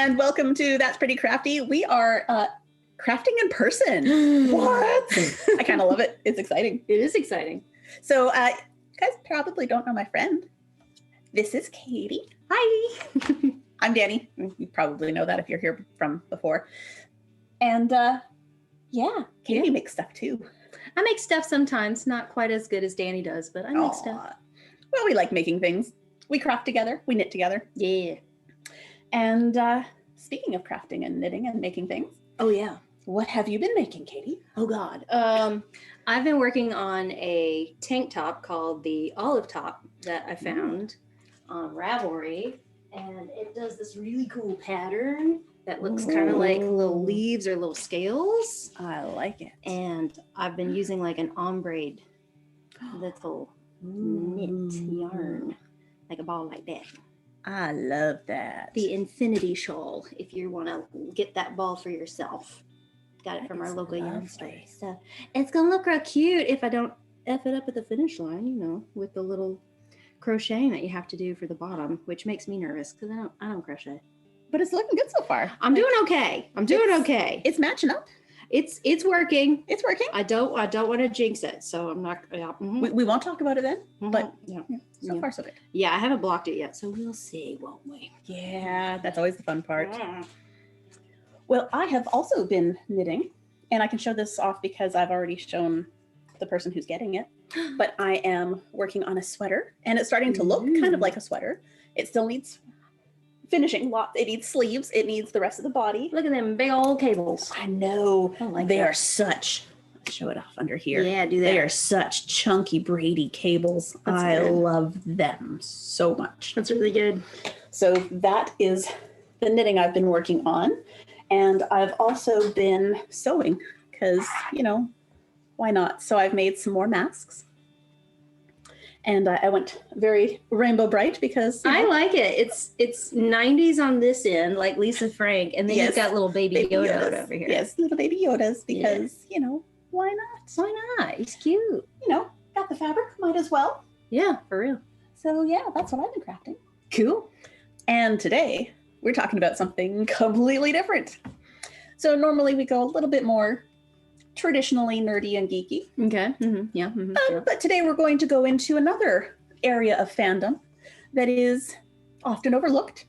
and welcome to That's Pretty Crafty. We are crafting in person. What? I kind of love it. It's exciting. It is exciting. So you guys probably don't know my friend. This is Katie. Hi. I'm Danie. You probably know that if you're here from before. And Katie makes stuff too. I make stuff sometimes, not quite as good as Danie does, but I make stuff. Well, we like making things. We craft together. We knit together. Yeah. And speaking of crafting and knitting and making things. Oh, yeah. What have you been making, Katie? Oh, God. I've been working on a tank top called the Olive Top that I found on Ravelry. And it does this really cool pattern that looks kind of like little leaves or little scales. I like it. And I've been using like an ombre little knit yarn, like a ball like that. I love that. The infinity shawl, if you want to get that ball for yourself. Got it from our local yarn store. So it's going to look real cute if I don't F it up at the finish line, you know, with the little crocheting that you have to do for the bottom, which makes me nervous because I don't crochet. But it's looking good so far. I'm doing okay. Okay. It's matching up. It's working. It's working. I don't want to jinx it, so I'm not. Yeah. We won't talk about it then. But so far so good. Yeah, I haven't blocked it yet, so we'll see, won't we? Yeah, that's always the fun part. Well, I have also been knitting, and I can show this off because I've already shown the person who's getting it. But I am working on a sweater, and it's starting to look kind of like a sweater. It still needs finishing. It needs sleeves. It needs the rest of the body. Look at them big old cables. I know. I like they that. are such. Show it off under here. Yeah, do that. They are such chunky braidy cables. I love them so much. That's really good. So that is the knitting I've been working on, and I've also been sewing because why not? So I've made some more masks. And I went very rainbow bright because I like it. It's 90s on this end, like Lisa Frank, and then you've got little baby Yoda over here. Yes, little baby Yodas because why not? Why not? He's cute. Got the fabric, might as well. Yeah, for real. So yeah, that's what I've been crafting. Cool. And today we're talking about something completely different. So normally we go a little bit more traditionally nerdy and geeky. Okay. Yeah. But today we're going to go into another area of fandom that is often overlooked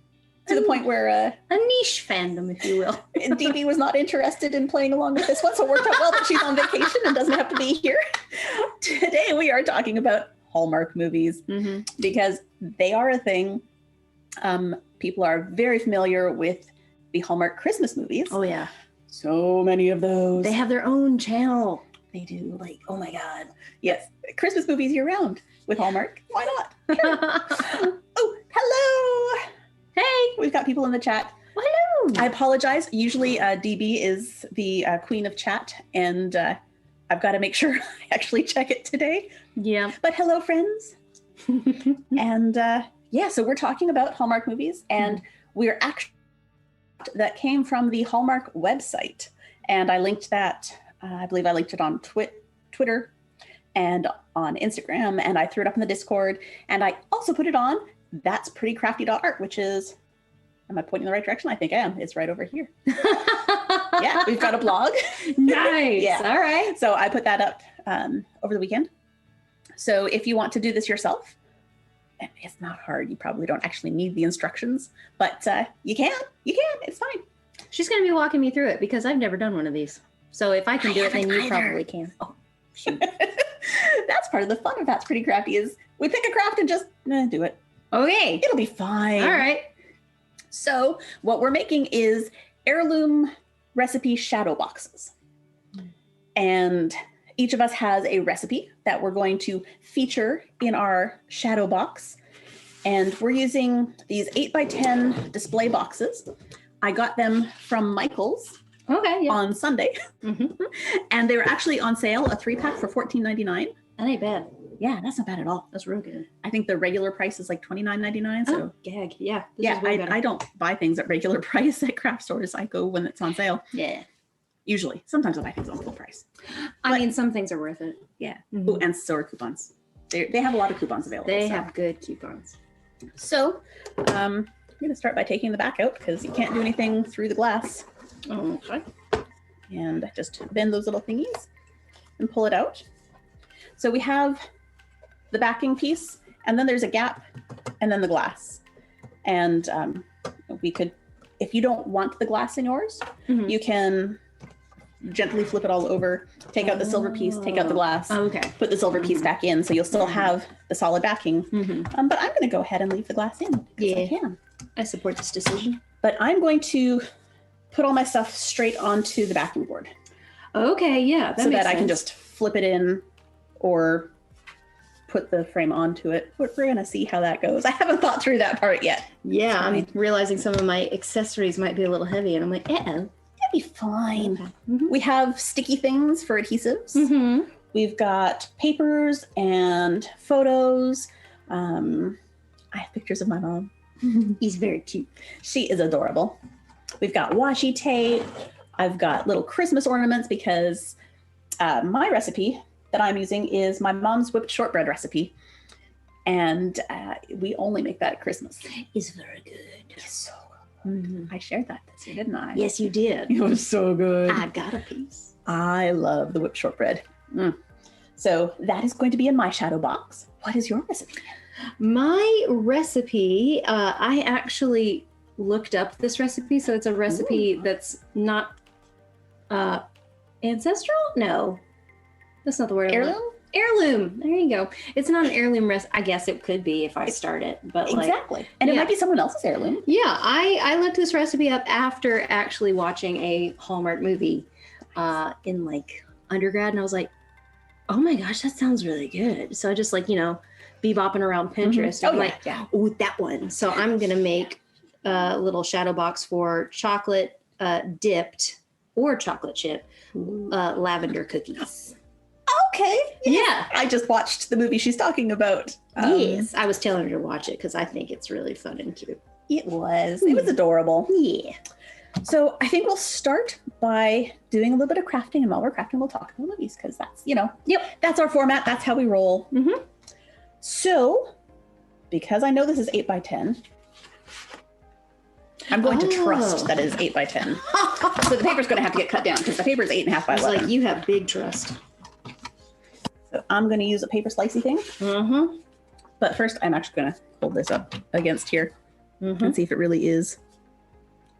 to the point where a niche fandom, if you will. DB was not interested in playing along with this one, so it worked out well that she's on vacation and doesn't have to be here. Today we are talking about Hallmark movies because they are a thing. People are very familiar with the Hallmark Christmas movies. Oh, yeah. So many of those. They have their own channel. They do. Like, oh my God. Yes. Christmas movies year round with Hallmark. Why not? Sure. Oh, hello. Hey. We've got people in the chat. Well, hello. I apologize. Usually DB is the queen of chat, and I've got to make sure I actually check it today. Yeah. But hello, friends. And so we're talking about Hallmark movies, and we're actually that came from the Hallmark website, and I linked that. I believe I linked it on Twitter and on Instagram, and I threw it up in the Discord, and I also put it on That's prettycrafty.art, which is, am I pointing in the right direction? I think I am. It's right over here. Yeah, we've got a blog. Nice. Yeah. All right. So I put that up over the weekend. So if you want to do this yourself, it's not hard. You probably don't actually need the instructions, but you can. It's fine. She's going to be walking me through it because I've never done one of these. So if I can do it, then you probably can. Oh, shoot. That's part of the fun of That's Pretty Crafty is we pick a craft and just do it. Okay. It'll be fine. All right. So what we're making is heirloom recipe shadow boxes. And each of us has a recipe that we're going to feature in our shadow box. And we're using these 8x10 display boxes. I got them from Michael's on Sunday. And they were actually on sale, a 3-pack for $14.99. That ain't bad. Yeah, that's not bad at all. That's real good. I think the regular price is like $29.99. So gag. Yeah. I don't buy things at regular price at craft stores. I go when it's on sale. Yeah. Usually. Sometimes I buy things on full price. I mean, some things are worth it. Yeah. Ooh, and so are coupons. They have a lot of coupons available. They have good coupons. So going to start by taking the back out because you can't do anything through the glass. Okay. And just bend those little thingies and pull it out. So we have the backing piece, and then there's a gap, and then the glass. And we could, if you don't want the glass in yours, you can gently flip it all over, take out the silver piece, take out the glass, put the silver piece back in, so you'll still have the solid backing. But I'm going to go ahead and leave the glass in because I can. I support this decision. But I'm going to put all my stuff straight onto the backing board. Okay, yeah, so that I can just flip it in or put the frame onto it. We're going to see how that goes. I haven't thought through that part yet. Yeah, I'm realizing some of my accessories might be a little heavy, and I'm like, that'd be fine. Okay. We have sticky things for adhesives. We've got papers and photos. I have pictures of my mom. He's very cute. She is adorable. We've got washi tape. I've got little Christmas ornaments because my recipe that I'm using is my mom's whipped shortbread recipe. And we only make that at Christmas. It's very good. It's so good. I shared that this year, didn't I? Yes, you did. It was so good. I got a piece. I love the whipped shortbread. So that is going to be in my shadow box. What is your recipe? My recipe, I actually looked up this recipe. So it's a recipe that's not ancestral? No, that's not the word. Heirloom? Heirloom. There you go. It's not an heirloom recipe. I guess it could be if I start it, but exactly. And it might be someone else's heirloom. Yeah, I looked this recipe up after actually watching a Hallmark movie in like undergrad, and I was like, oh my gosh, that sounds really good. So I just bebopping around Pinterest. I'm oh, that one. So I'm gonna make a little shadow box for chocolate dipped or chocolate chip lavender cookies. Okay. Yes. Yeah. I just watched the movie she's talking about. Yes. I was telling her to watch it because I think it's really fun and cute. It was. It was adorable. Yeah. So I think we'll start by doing a little bit of crafting, and while we're crafting, we'll talk about movies because that's, that's our format. That's how we roll. So because I know this is 8 by 10, I'm going to trust that it is 8 by 10. So the paper's going to have to get cut down because the paper is 8.5 by 11. It's like you have big trust. So I'm going to use a paper slicey thing. But first, I'm actually going to hold this up against here and see if it really is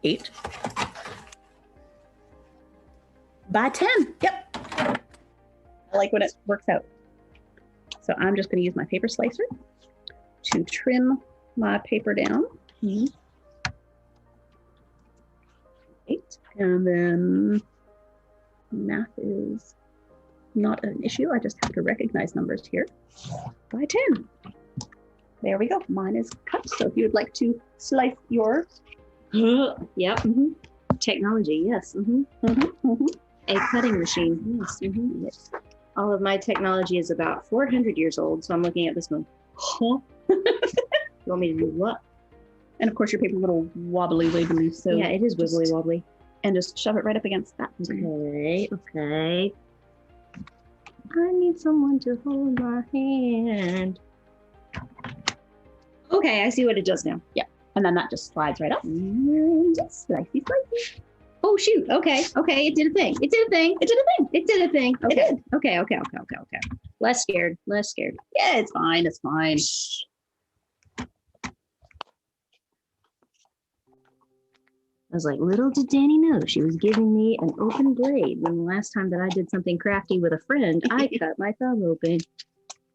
8 by 10. Yep. I like when it works out. So I'm just going to use my paper slicer to trim my paper down. 8. And then math is not an issue. I just have to recognize numbers here. By 10. There we go. Mine is cut. So if you would like to slice yours. Yep. Technology, yes. A cutting machine. Yes. Yes. All of my technology is about 400 years old. So I'm looking at this one. You want me to do what? And of course your paper's a little wobbly wibbly. So yeah, it is wibbly wobbly. And just shove it right up against that. Okay. I need someone to hold my hand. Okay, I see what it does now. Yeah. And then that just slides right up. Just slicey. Oh shoot. Okay. It did a thing. Okay. Okay. Less scared. Yeah, it's fine. I was like, little did Danie know she was giving me an open blade when the last time that I did something crafty with a friend, I cut my thumb open.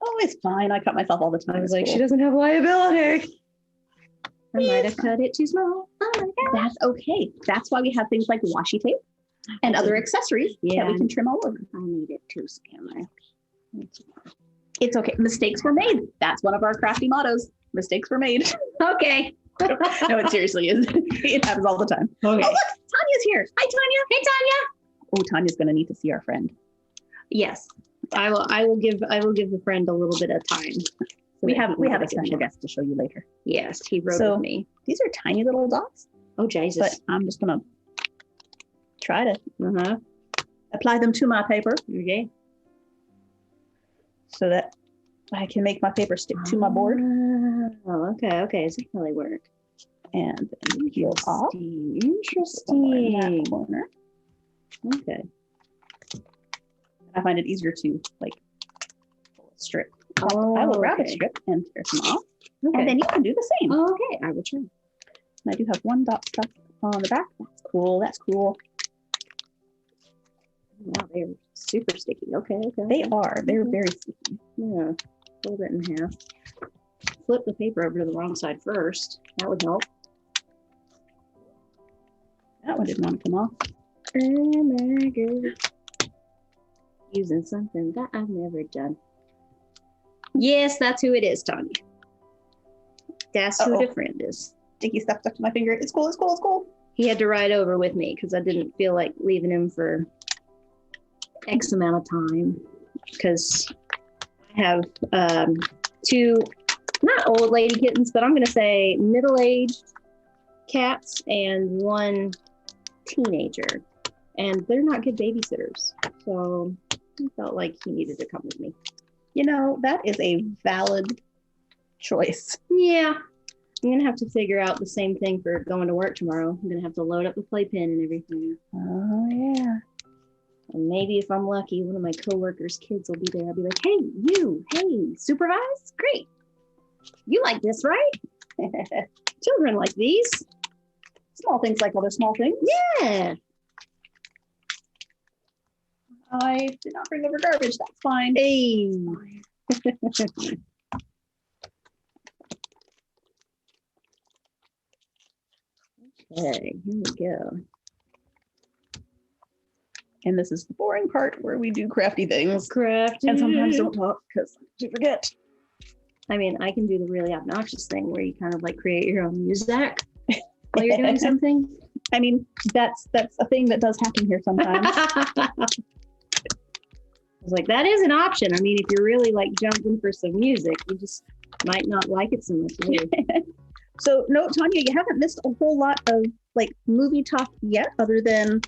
Oh, it's fine. I cut myself all the time. I was like, she doesn't have liability. I might have cut it too small. Oh my God. That's okay. That's why we have things like washi tape and other accessories that we can trim all over. I need it too, Scanner. It's okay. Mistakes were made. That's one of our crafty mottos. Mistakes were made. Okay. No, it seriously is. It happens all the time. Okay. Oh, look, Tanya's here. Hi, Tanya. Hey, Tanya. Oh, Tanya's going to need to see our friend. Yes, I will give the friend a little bit of time. We have a special guest to show you later. Yes, he wrote with me. These are tiny little dots. Oh, Jesus. But I'm just going to try to apply them to my paper. Okay. So that I can make my paper stick to my board. Oh, okay. Does it really work? And then you peel off. Interesting. In that corner. Okay. I find it easier to like pull a strip. Oh, I will grab a strip and tear some off. Okay. And then you can do the same. Okay, I will try. And I do have one dot stuff on the back. That's cool. That's cool. Wow, they're super sticky. Okay. They are. They're very sticky. Yeah. Fold it in half. Flip the paper over to the wrong side first. That would help. That one didn't want to come off. Oh my god. Using something that I've never done. Yes, that's who it is, Tanya. That's who the friend is. Sticky stuff stuck to my finger. It's cool. It's cool. It's cool. He had to ride over with me because I didn't feel like leaving him for X amount of time. Because I have two, not old lady kittens, but I'm going to say middle-aged cats and one teenager. And they're not good babysitters. So I felt like he needed to come with me. You know, that is a valid choice. Yeah. I'm going to have to figure out the same thing for going to work tomorrow. I'm going to have to load up the playpen and everything. Oh, yeah. And maybe if I'm lucky, one of my coworkers' kids will be there. I'll be like, hey, you, hey, supervise? Great. You like this, right? Children like these. Small things like other small things. Yeah. I did not bring over garbage. That's fine. Hey. Okay, here we go. And this is the boring part where we do crafty things. Crafty. And sometimes don't talk because you forget. I mean, I can do the really obnoxious thing where you kind of like create your own music while you're doing something. I mean, that's a thing that does happen here sometimes. I was like, that is an option. I mean, if you're really like jumping for some music, you just might not like it so much later. So, no, Tanya, you haven't missed a whole lot of like movie talk yet, other than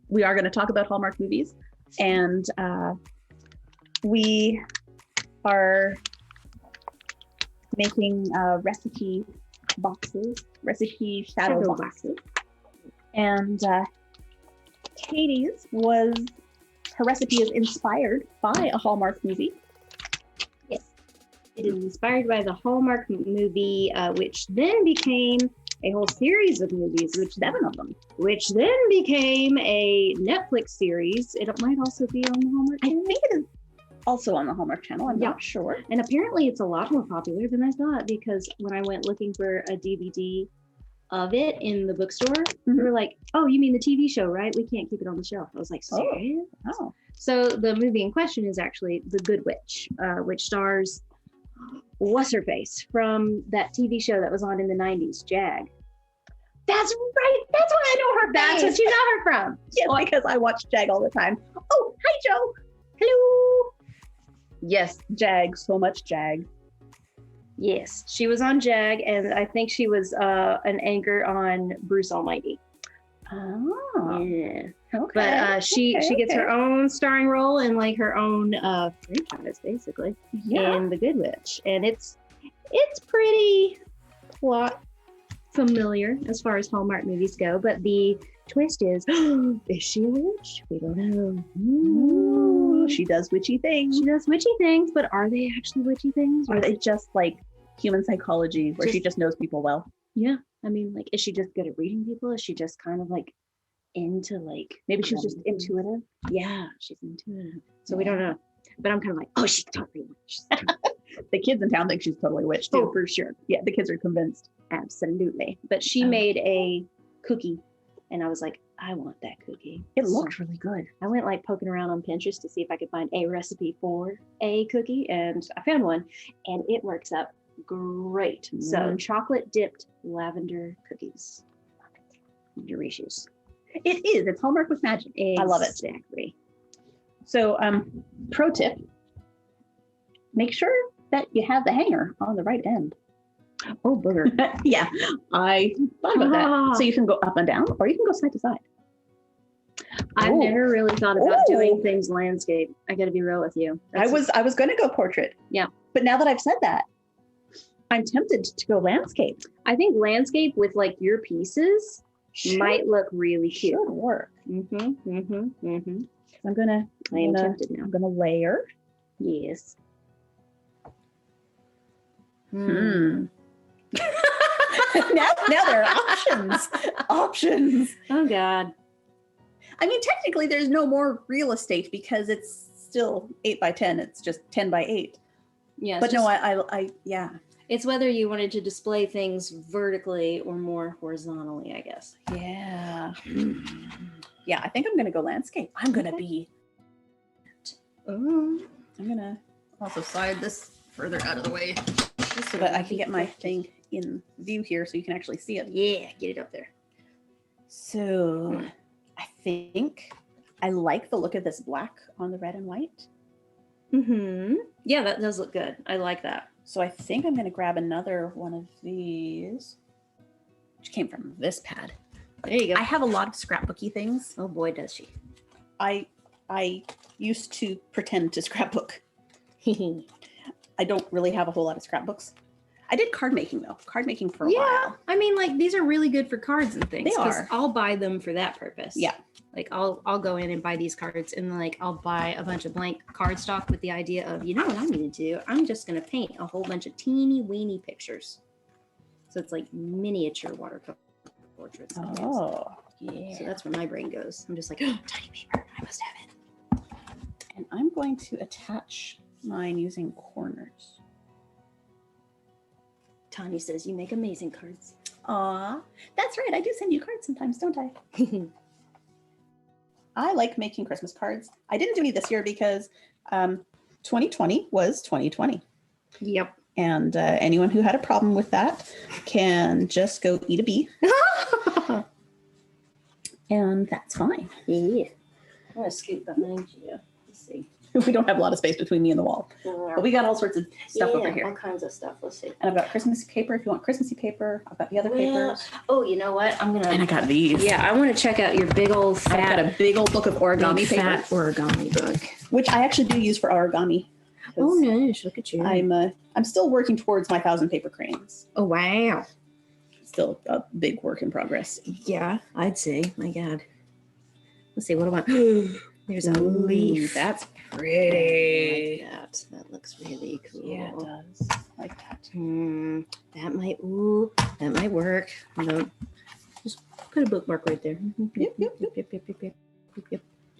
we are going to talk about Hallmark movies, and we are making recipe shadow boxes. And Katie's her recipe is inspired by a Hallmark movie. Yes, it is inspired by the Hallmark movie, which then became a whole series of movies, 7 of them, which then became a Netflix series. It might also be on the Hallmark channel. I think it is also on the Hallmark channel. I'm not sure. And apparently it's a lot more popular than I thought, because when I went looking for a DVD of it in the bookstore, they were like, oh, you mean the TV show, right? We can't keep it on the shelf. I was like, serious? Oh. So the movie in question is actually The Good Witch, which stars what's-her-face from that TV show that was on in the 90s, Jag. That's right. That's why I know her. That's what you know her from. Yes, because I watch Jag all the time. Oh, hi, Joe. Hello. Yes, Jag. So much Jag. Yes, she was on Jag, and I think she was an anchor on Bruce Almighty. Oh. Yeah. Okay. But she gets her own starring role in like her own franchise, basically, in The Good Witch, and it's pretty plot familiar as far as Hallmark movies go. But the twist is she a witch? We don't know. Ooh, she does witchy things. She does witchy things, but are they actually witchy things? Or are they just like human psychology where she just knows people well? Yeah. I mean, like, is she just good at reading people? Is she just kind of like into like, maybe she's just intuitive? Yeah, she's intuitive. So we don't know. But I'm kind of like, oh, she's totally a witch. The kids in town think she's totally a witch too. Oh, for sure. Yeah, the kids are convinced. Absolutely. But she made a cookie, and I was like, I want that cookie. It looked really good. I went like poking around on Pinterest to see if I could find a recipe for a cookie, and I found one, and it works out great. So chocolate dipped lavender cookies. Delicious. It is. It's Hallmark with magic. Exactly. I love it. Exactly. So, pro tip: make sure that you have the hanger on the right end. Oh, booger. Yeah, I thought about that. So you can go up and down, or you can go side to side. I've never really thought about doing things landscape. I got to be real with you. I was going to go portrait. Yeah. But now that I've said that, I'm tempted to go landscape. I think landscape with like your pieces might look really cute. Should work. I'm tempted now. I'm gonna layer. Yes. now there are options. Oh God. I mean, technically, there's no more real estate because it's still 8 by 10. It's just 10 by 8. Yeah. But no, I yeah. It's whether you wanted to display things vertically or more horizontally, I guess. Yeah. Yeah, I think I'm going to go landscape. I'm going to be. I'm going to also slide this further out of the way so that I can get my thing in view here so you can actually see it. Yeah, get it up there. So I think I like the look of this black on the red and white. Yeah, that does look good. I like that. So I think I'm going to grab another one of these, which came from this pad. There you go. I have a lot of scrapbooky things. Oh boy, does she. I used to pretend to scrapbook. I don't really have a whole lot of scrapbooks. I did card making though. Card making for a while. I mean, like these are really good for cards and things. They are. I'll buy them for that purpose. Yeah. Like I'll go in and buy these cards and like I'll buy a bunch of blank cardstock with the idea of, you know what I'm going to do? I'm just going to paint a whole bunch of teeny weeny pictures. So it's like miniature watercolor portraits. Oh, yeah. So that's where my brain goes. I'm just like, oh, tiny paper. I must have it. And I'm going to attach mine using corners. Tanya says you make amazing cards. Aw, that's right. I do send you cards sometimes, don't I? I like making Christmas cards. I didn't do any this year because 2020 was 2020. Yep. And anyone who had a problem with that can just go eat a bee. And that's fine. Yeah. I'm going to scoot behind you. Let's see. We don't have a lot of space between me and the wall. But we got all sorts of stuff over here. All kinds of stuff. Let's see. And I've got Christmassy paper if you want Christmassy paper. I've got the other papers. Oh, you know what? And I got these. Yeah, I want to check out your big old fat. I've got a big old book of origami paper. Fat origami book. Which I actually do use for origami. Oh, nice. Look at you. I'm still working towards my 1,000 paper cranes. Oh, wow. Still a big work in progress. Yeah, I'd say. My God. Let's see. What do I want? There's a leaf. That's pretty. I like that. That looks really cool. Yeah, it does. I like that. That might work. No, just put a bookmark right there. Yep.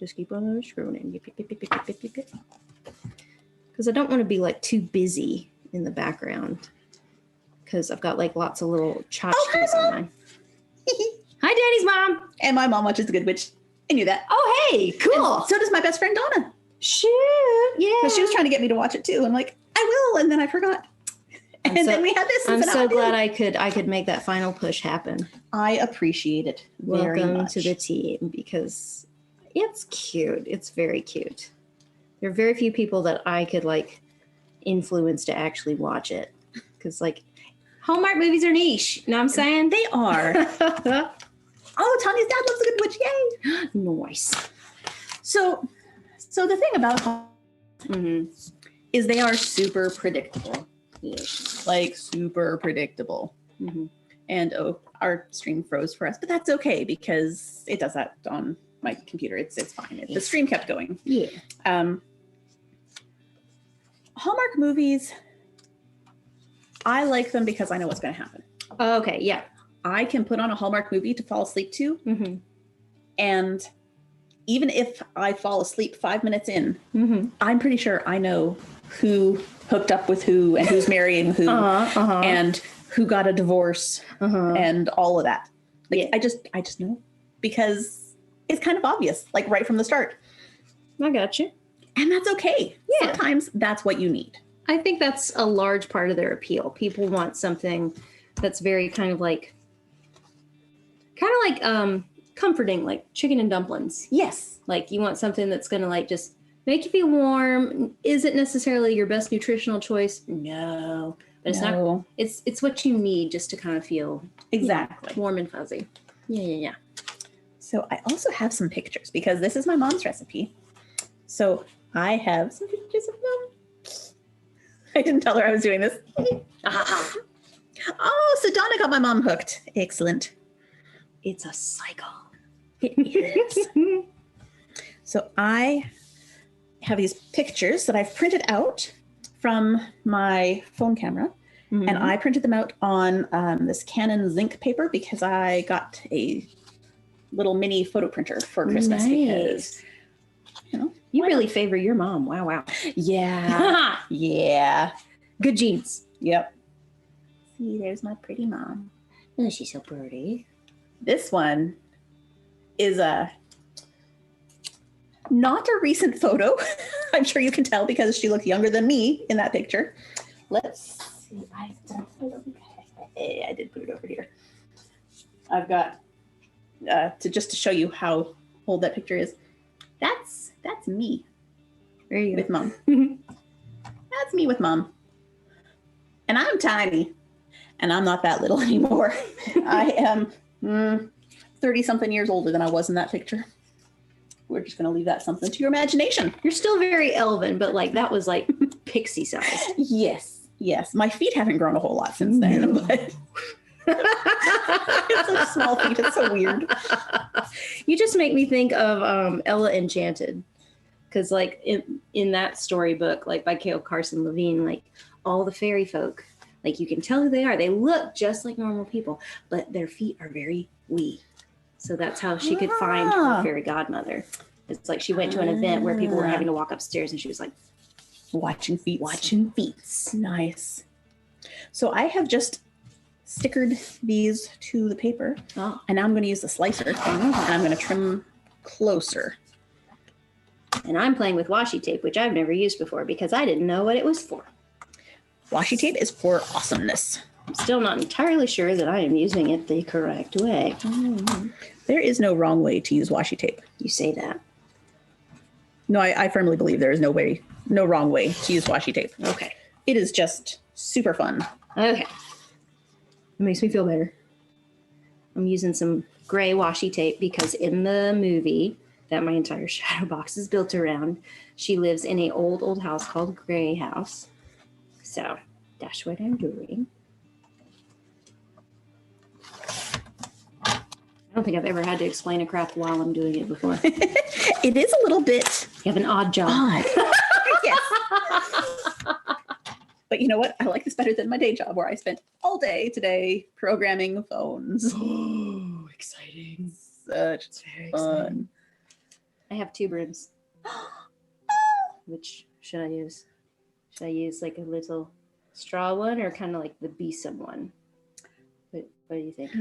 Just keep on scrolling. Yep. Because I don't want to be like too busy in the background. Because I've got like lots of little tchotchkes on mine. Hi, Daddy's mom. And my mom watches The Good Witch. I knew that. Oh, hey, cool. And so does my best friend Donna. Shoot, yeah. Because she was trying to get me to watch it too. I'm like, I will, and then I forgot. And then we had this. I'm so glad I could make that final push happen. I appreciate it very much. Welcome to the team because it's cute. It's very cute. There are very few people that I could like influence to actually watch it because like Hallmark movies are niche. You know what I'm saying? They are. Oh, Tanya's dad loves The Good Witch. Yay. Nice. So the thing about is they are super predictable. Yes. Like super predictable. And our stream froze for us, but that's okay because it does that on my computer. It's fine. The stream kept going. Yeah. Hallmark movies, I like them because I know what's going to happen. Okay, yeah. I can put on a Hallmark movie to fall asleep to. And even if I fall asleep 5 minutes in, I'm pretty sure I know who hooked up with who and who's marrying who and who got a divorce and all of that. Like I just know because it's kind of obvious, like right from the start. I got you. And that's okay. Yeah. Sometimes that's what you need. I think that's a large part of their appeal. People want something that's very kind of like comforting, like chicken and dumplings. Yes. Like you want something that's going to like just make you feel warm. Isn't necessarily your best nutritional choice. No. But it's not, it's what you need just to kind of feel exactly warm and fuzzy. Yeah. So I also have some pictures because this is my mom's recipe. So I have some pictures of mom. I didn't tell her I was doing this. Oh, so Donna got my mom hooked. Excellent. It's a cycle. It is. So I have these pictures that I've printed out from my phone camera. Mm-hmm. And I printed them out on this Canon zinc paper because I got a little mini photo printer for Christmas. Nice. Because, you really favor your mom. Wow. Yeah. Yeah. Good genes. Yep. See, there's my pretty mom. Oh, she's so pretty. This one is not a recent photo. I'm sure you can tell because she looked younger than me in that picture. Let's see. I did put it over here. I've got to show you how old that picture is. That's me. There you go. With mom. That's me with mom. And I'm tiny. And I'm not that little anymore. I am 30-something years older than I was in that picture. We're just going to leave that something to your imagination. You're still very elven, but like that was like pixie size. Yes. My feet haven't grown a whole lot since then. But it's such small feet. It's so weird. You just make me think of Ella Enchanted. Because like in that storybook, like by Cale Carson Levine, like all the fairy folk, like you can tell who they are. They look just like normal people, but their feet are very wee. So that's how she could find her fairy godmother. It's like she went to an event where people were having to walk upstairs and she was like, watching feet. Nice. So I have just stickered these to the paper. Oh. And now I'm going to use the slicer and I'm going to trim closer. And I'm playing with washi tape, which I've never used before because I didn't know what it was for. Washi tape is for awesomeness. I'm still not entirely sure that I am using it the correct way. Mm-hmm. There is no wrong way to use washi tape. You say that. No, I firmly believe there is no wrong way to use washi tape. Okay. It is just super fun. Okay. It makes me feel better. I'm using some gray washi tape because in the movie that my entire shadow box is built around, she lives in a old house called Gray House. So that's what I'm doing. I don't think I've ever had to explain a craft while I'm doing it before. It is a little bit. You have an odd job. Yes. But you know what? I like this better than my day job where I spent all day today programming phones. Oh, exciting. Such very fun. Exciting. I have 2 brooms. Which should I use? Should I use like a little straw one or kind of like the besom one? What do you think?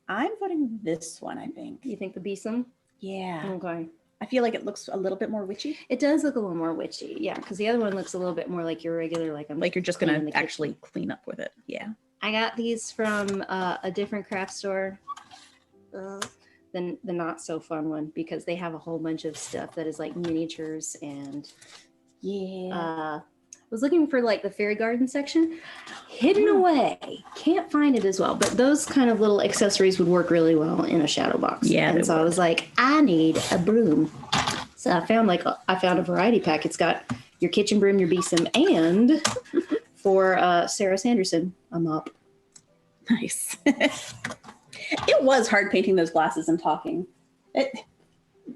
I'm voting this one, I think. You think the besom? Yeah. Okay. I feel like it looks a little bit more witchy. It does look a little more witchy, yeah, because the other one looks a little bit more like your regular, like you're just going to actually clean up with it. Yeah. I got these from a different craft store than the not so fun one because they have a whole bunch of stuff that is like miniatures and was looking for like the fairy garden section, hidden away. Can't find it as well, but those kind of little accessories would work really well in a shadow box. Yeah, and so I was like, I need a broom. So I found a variety pack. It's got your kitchen broom, your besom, and for Sarah Sanderson, a mop. Nice. It was hard painting those glasses and talking.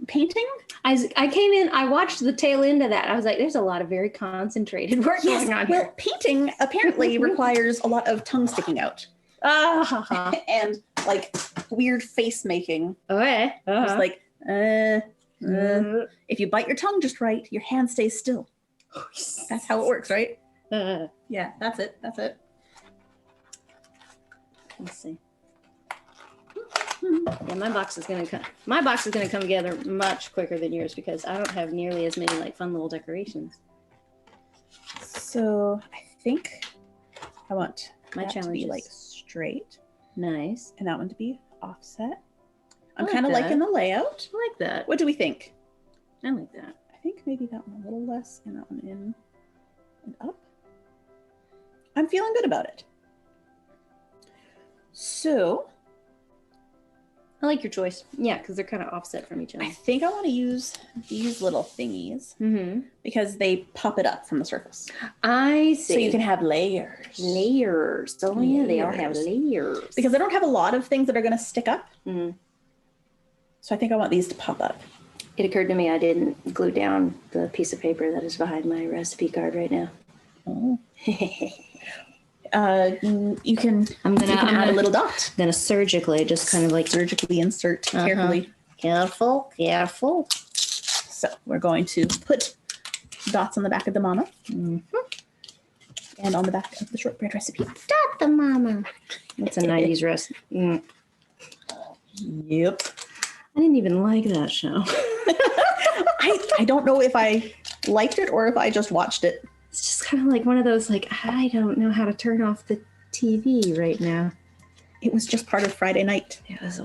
Painting? I came in, I watched the tail end of that. I was like, there's a lot of very concentrated work going on here. Well, painting apparently requires a lot of tongue sticking out. And like weird face making. Okay. Just like, if you bite your tongue just right, your hand stays still. That's how it works, right? Yeah, that's it. Let's see. Yeah, my box is gonna come together much quicker than yours because I don't have nearly as many like fun little decorations. So I think I want my that to be like straight. Nice. And that one to be offset. I'm kind of liking the layout. I like that. What do we think? I like that. I think maybe that one a little less and that one in and up. I'm feeling good about it. So I like your choice. Yeah, because they're kind of offset from each other. I think I want to use these little thingies because they pop it up from the surface. I see. So you can have layers. Layers. Oh, yeah, they all have layers. Because I don't have a lot of things that are going to stick up. So I think I want these to pop up. It occurred to me I didn't glue down the piece of paper that is behind my recipe card right now. Oh. You can add a little dot. I'm gonna surgically just kind of like surgically insert carefully. Careful. So we're going to put dots on the back of the mama and on the back of the shortbread recipe. Dot the mama. That's a 90s recipe. Yep. I didn't even like that show. I don't know if I liked it or if I just watched it. It's just kind of like one of those, like, I don't know how to turn off the TV right now. It was just part of Friday night. It was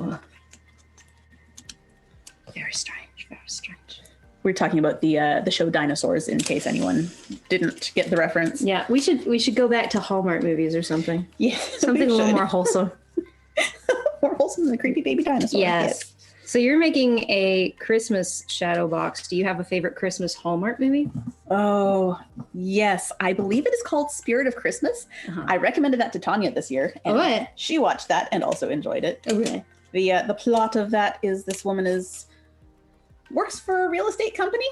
very strange, very strange. We're talking about the show Dinosaurs, in case anyone didn't get the reference. Yeah, we should go back to Hallmark movies or something. Yeah, something a little more wholesome. More wholesome than the creepy baby dinosaur. Yes. So you're making a Christmas shadow box. Do you have a favorite Christmas Hallmark movie? Oh, yes. I believe it is called Spirit of Christmas. I recommended that to Tanya this year. And she watched that and also enjoyed it. Okay. The plot of that is this woman works for a real estate company,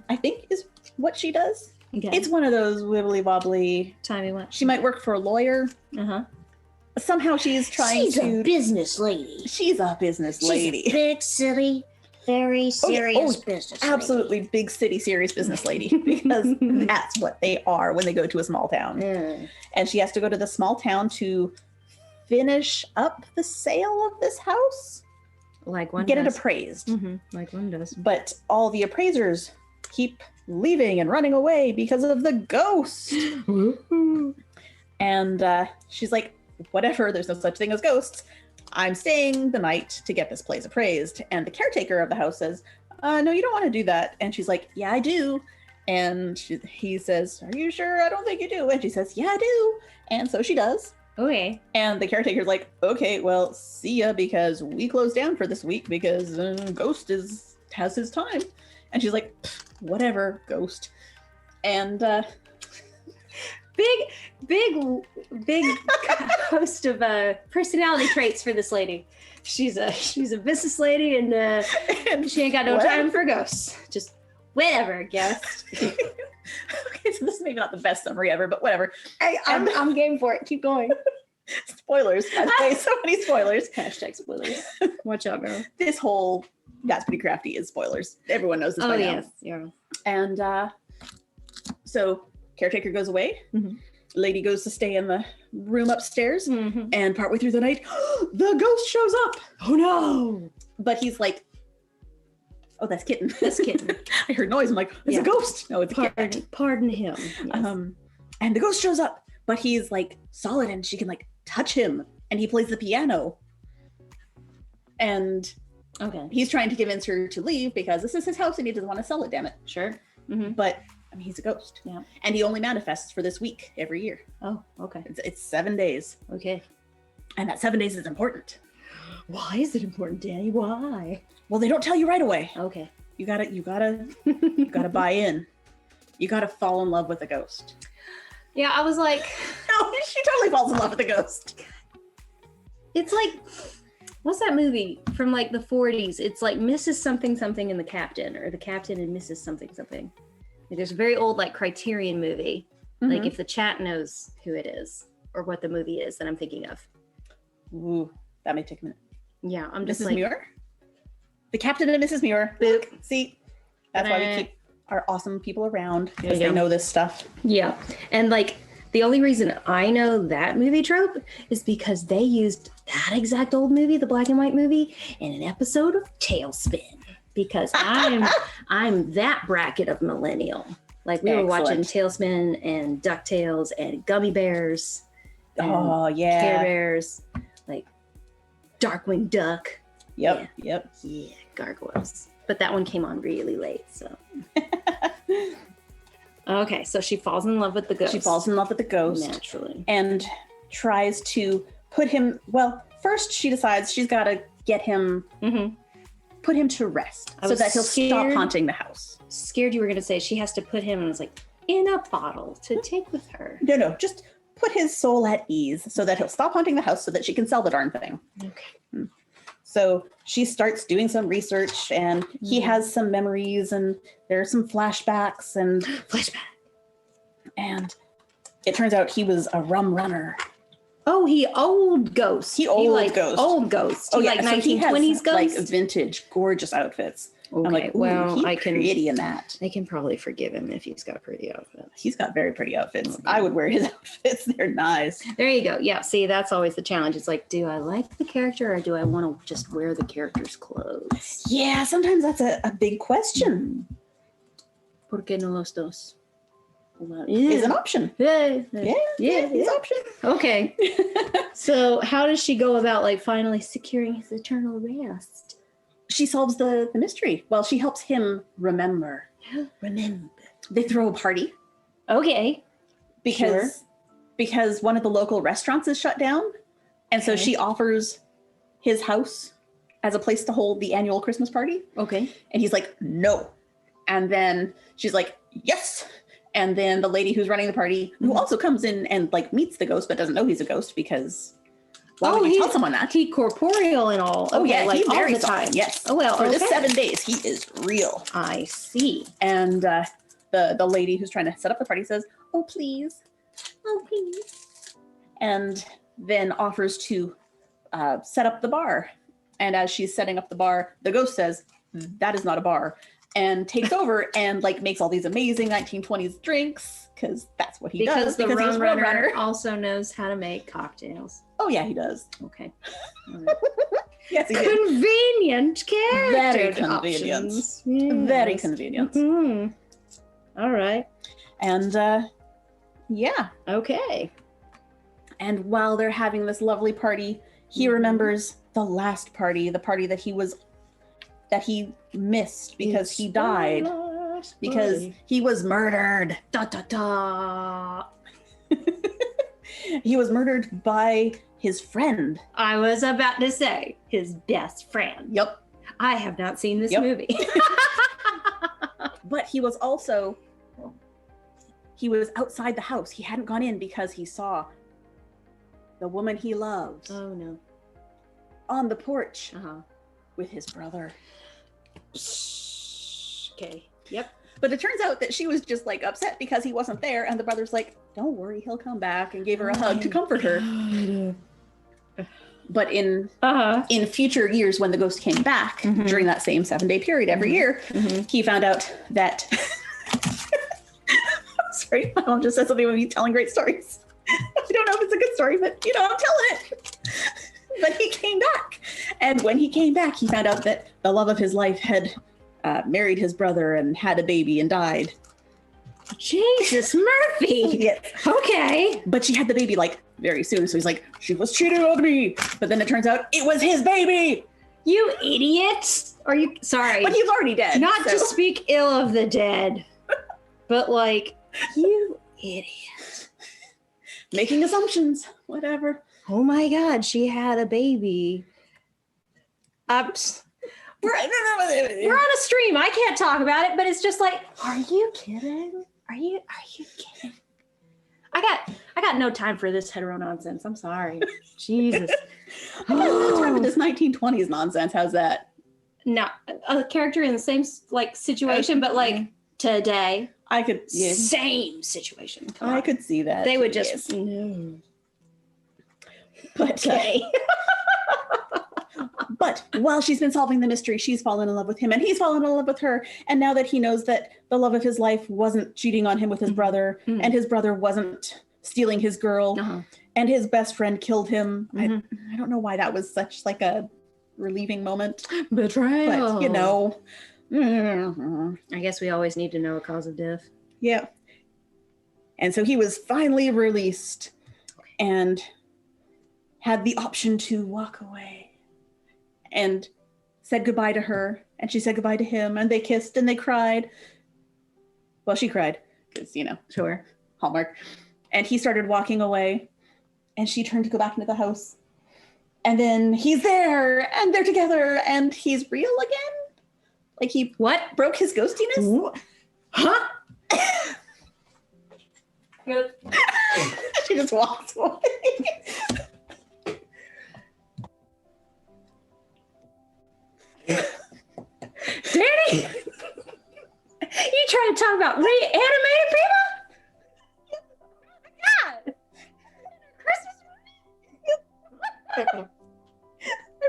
I think is what she does. Okay. It's one of those wibbly wobbly. Timey what? She might work for a lawyer. Somehow she's trying to... She's a business lady. She's a business lady. She's a big, silly, very serious business lady. Absolutely big city, serious business lady. Because that's what they are when they go to a small town. And she has to go to the small town to finish up the sale of this house. Like one Get does. it appraised. Like one does. But all the appraisers keep leaving and running away because of the ghost. And she's like, whatever, there's no such thing as ghosts. I'm staying the night to get this place appraised. And the caretaker of the house says, no, you don't want to do that. And she's like, yeah, I do. And he says, are you sure? I don't think you do. And she says, yeah, I do. And so she does. Okay. And the caretaker's like, okay, well, see ya, because we closed down for this week because Ghost has his time. And she's like, whatever, Ghost. And big host of personality traits for this lady. She's a business lady and she ain't got no time for ghosts. Just whatever, ghost. Okay, so this is maybe not the best summary ever, but whatever. I'm game for it. Keep going. Spoilers. By the way, so many spoilers. Hashtag spoilers. Watch out, girl. This whole That's Pretty Crafty is spoilers. Everyone knows this by now. Yes, yeah. And so caretaker goes away. Lady goes to stay in the room upstairs, and partway through the night, the ghost shows up. Oh no! But he's like, "Oh, that's kitten. That's kitten." I heard noise. I'm like, "It's a ghost." No, it's a kitten. Pardon him. Yes. And the ghost shows up, but he's like solid, and she can like touch him, and he plays the piano. And he's trying to convince her to leave because this is his house and he doesn't want to sell it. Damn it. Sure. But I mean, he's a ghost. Yeah. And he only manifests for this week every year. Oh, okay. It's 7 days. Okay. And that 7 days is important. Why is it important, Danie? Why? Well, they don't tell you right away. Okay. You gotta buy in. You gotta fall in love with the ghost. Yeah, I was like, no, she totally falls in love with the ghost. It's like, what's that movie from like the 40s? It's like Mrs. Something Something and the Captain, or the Captain and Mrs. Something Something. Like, there's a very old like Criterion movie. Like if the chat knows who it is or what the movie is that I'm thinking of. Ooh, that may take a minute. Yeah, I'm just Mrs. like Muir? The Captain and Mrs. Muir. Boop. See, that's why we keep our awesome people around, because they know this stuff. Yeah, and like the only reason I know that movie trope is because they used that exact old movie, the black and white movie, in an episode of Tailspin. Because I'm that bracket of millennial. Like we were watching Tailspin and DuckTales and Gummy Bears. And Care Bears, like Darkwing Duck. Yep. Yeah, gargoyles. But that one came on really late, so. Okay, so she falls in love with the ghost. She falls in love with the ghost. Naturally. And tries to put him, well, first she decides she's got to get him, put him to rest so was that he'll stop scared. haunting the house. Scared you were going to say she has to put him, and I was like, in a bottle to take with her. No, just put his soul at ease so that he'll stop haunting the house so that she can sell the darn thing. Okay. So she starts doing some research, and he has some memories, and there are some flashbacks, and and it turns out he was a rum runner. Oh, he old ghost. He old ghost. Oh, He yeah. like So he 1920s has, ghost. like vintage, gorgeous outfits. Okay, I'm like, well, he's I can pretty in that. I can probably forgive him if he's got pretty outfits. He's got very pretty outfits. Okay. I would wear his outfits. They're nice. There you go. Yeah, see, that's always the challenge. It's like, do I like the character or do I want to just wear the character's clothes? Yeah, sometimes that's a big question. ¿Por qué no los dos? Is an option. Yeah, It's an option. Okay. So how does she go about like finally securing his eternal rest? She solves the mystery. Well, she helps him remember. They throw a party Okay. because one of the local restaurants is shut down. And so she offers his house as a place to hold the annual Christmas party. Okay. And he's like, no. And then she's like, yes. And then the lady who's running the party, who also comes in and like meets the ghost, but doesn't know he's a ghost because why would you tell someone that? He corporeal and all. Oh, Okay, yeah, like he's all very the time. soft. Yes. Oh, well, For this 7 days, he is real. I see. And the lady who's trying to set up the party says, oh, please. Oh, please. And then offers to set up the bar. And as she's setting up the bar, the ghost says, that is not a bar. And takes over and like makes all these amazing 1920s drinks because that's what he does. Because he's the rum runner also knows how to make cocktails. Oh, yeah, he does. Okay. Yes, he did. Convenient character Very convenient. options. Yes. Very convenient. Mhm. All right. And yeah. Okay. And while they're having this lovely party, he remembers the last party, the party that he missed because he died. Because he was murdered. Da da da. He was murdered by his friend. I was about to say his best friend. Yep. I have not seen this Yep. movie. But he was outside the house. He hadn't gone in because he saw the woman he loves Oh no. on the porch Uh-huh. with his brother. Okay. Yep. But it turns out that she was just like upset because he wasn't there. And the brother's like, don't worry, he'll come back, and gave her a hug to comfort her. But in future years, when the ghost came back during that same 7-day period every year, he found out that. Sorry, my mom just said something about me telling great stories. I don't know if it's a good story, but I'm telling it. But he came back. And when he came back, he found out that the love of his life had married his brother and had a baby and died. Jesus Murphy. Yes. Okay. But she had the baby like very soon. So he's like, she was cheating on me. But then it turns out it was his baby. You idiot. Are you sorry? But he's already dead. Not to speak ill of the dead, but like, you idiot. Making assumptions. Whatever. Oh my God, she had a baby. We're on a stream. I can't talk about it, but it's just like, are you kidding? Are you kidding? I got no time for this hetero nonsense. I'm sorry. Jesus. I got no time for this 1920s nonsense. How's that? No, a character in the same like situation, but like today. I could Same situation. Come I on. could see that. They would just Yes. no. But, Okay. but while she's been solving the mystery, she's fallen in love with him and he's fallen in love with her. And now that he knows that the love of his life wasn't cheating on him with his brother and his brother wasn't stealing his girl and his best friend killed him. I don't know why that was such like a relieving moment. Betrayal. But I guess we always need to know a cause of death. Yeah. And so he was finally released and had the option to walk away and said goodbye to her. And she said goodbye to him and they kissed and they cried. Well, she cried because, Sure. Hallmark. And he started walking away and she turned to go back into the house. And then he's there, and they're together, and he's real again. Like he broke his ghostiness. Huh? She just walks away. Danie, you trying to talk about reanimated people? God, Christmas movie. I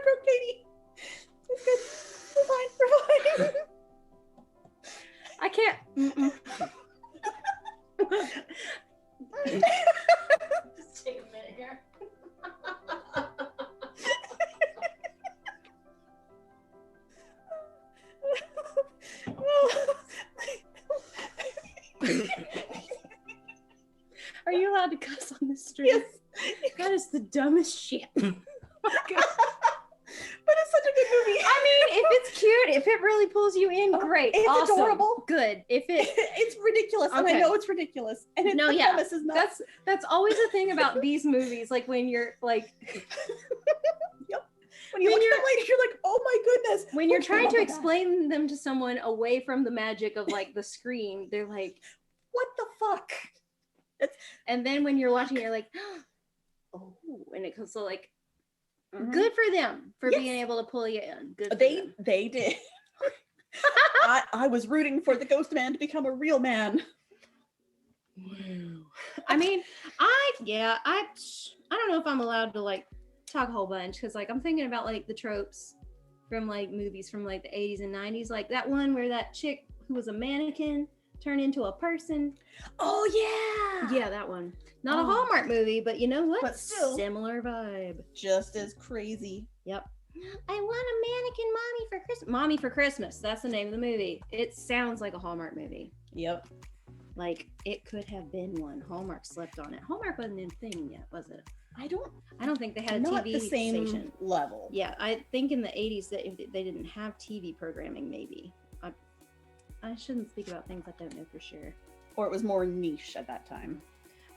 broke Katie. It's good. We're fine. I can't. Just take a minute here. Are you allowed to cuss on the street? Yes. That is the dumbest shit. Oh my God. But it's such a good movie. I mean, if it's cute, if it really pulls you in, great. It's awesome. adorable. Good. If it it's ridiculous, and I know it's ridiculous. And the premise is not. That's always the thing about these movies. Like when you're like, yep. When you look at them later, you're like, oh my goodness. When you're trying to explain them to someone away from the magic of like the screen, they're like, what the fuck? And then when you're watching, you're like, oh, and it comes so like, good for them for being able to pull you in. Good. They did. I was rooting for the ghost man to become a real man. I mean, I don't know if I'm allowed to like talk a whole bunch because like I'm thinking about like the tropes from like movies from like the 80s and 90s, like that one where that chick who was a mannequin turned into a person. Oh yeah, that one. Not a Hallmark movie, but you know what? But still, similar vibe. Just as crazy. Yep. I want a mannequin mommy for Christmas. Mommy for Christmas. That's the name of the movie. It sounds like a Hallmark movie. Yep. Like it could have been one. Hallmark slept on it. Hallmark wasn't a thing yet, was it? I don't think they had a not TV the same station level. Yeah, I think in the 80s that they didn't have TV programming. Maybe I shouldn't speak about things I don't know for sure. Or it was more niche at that time.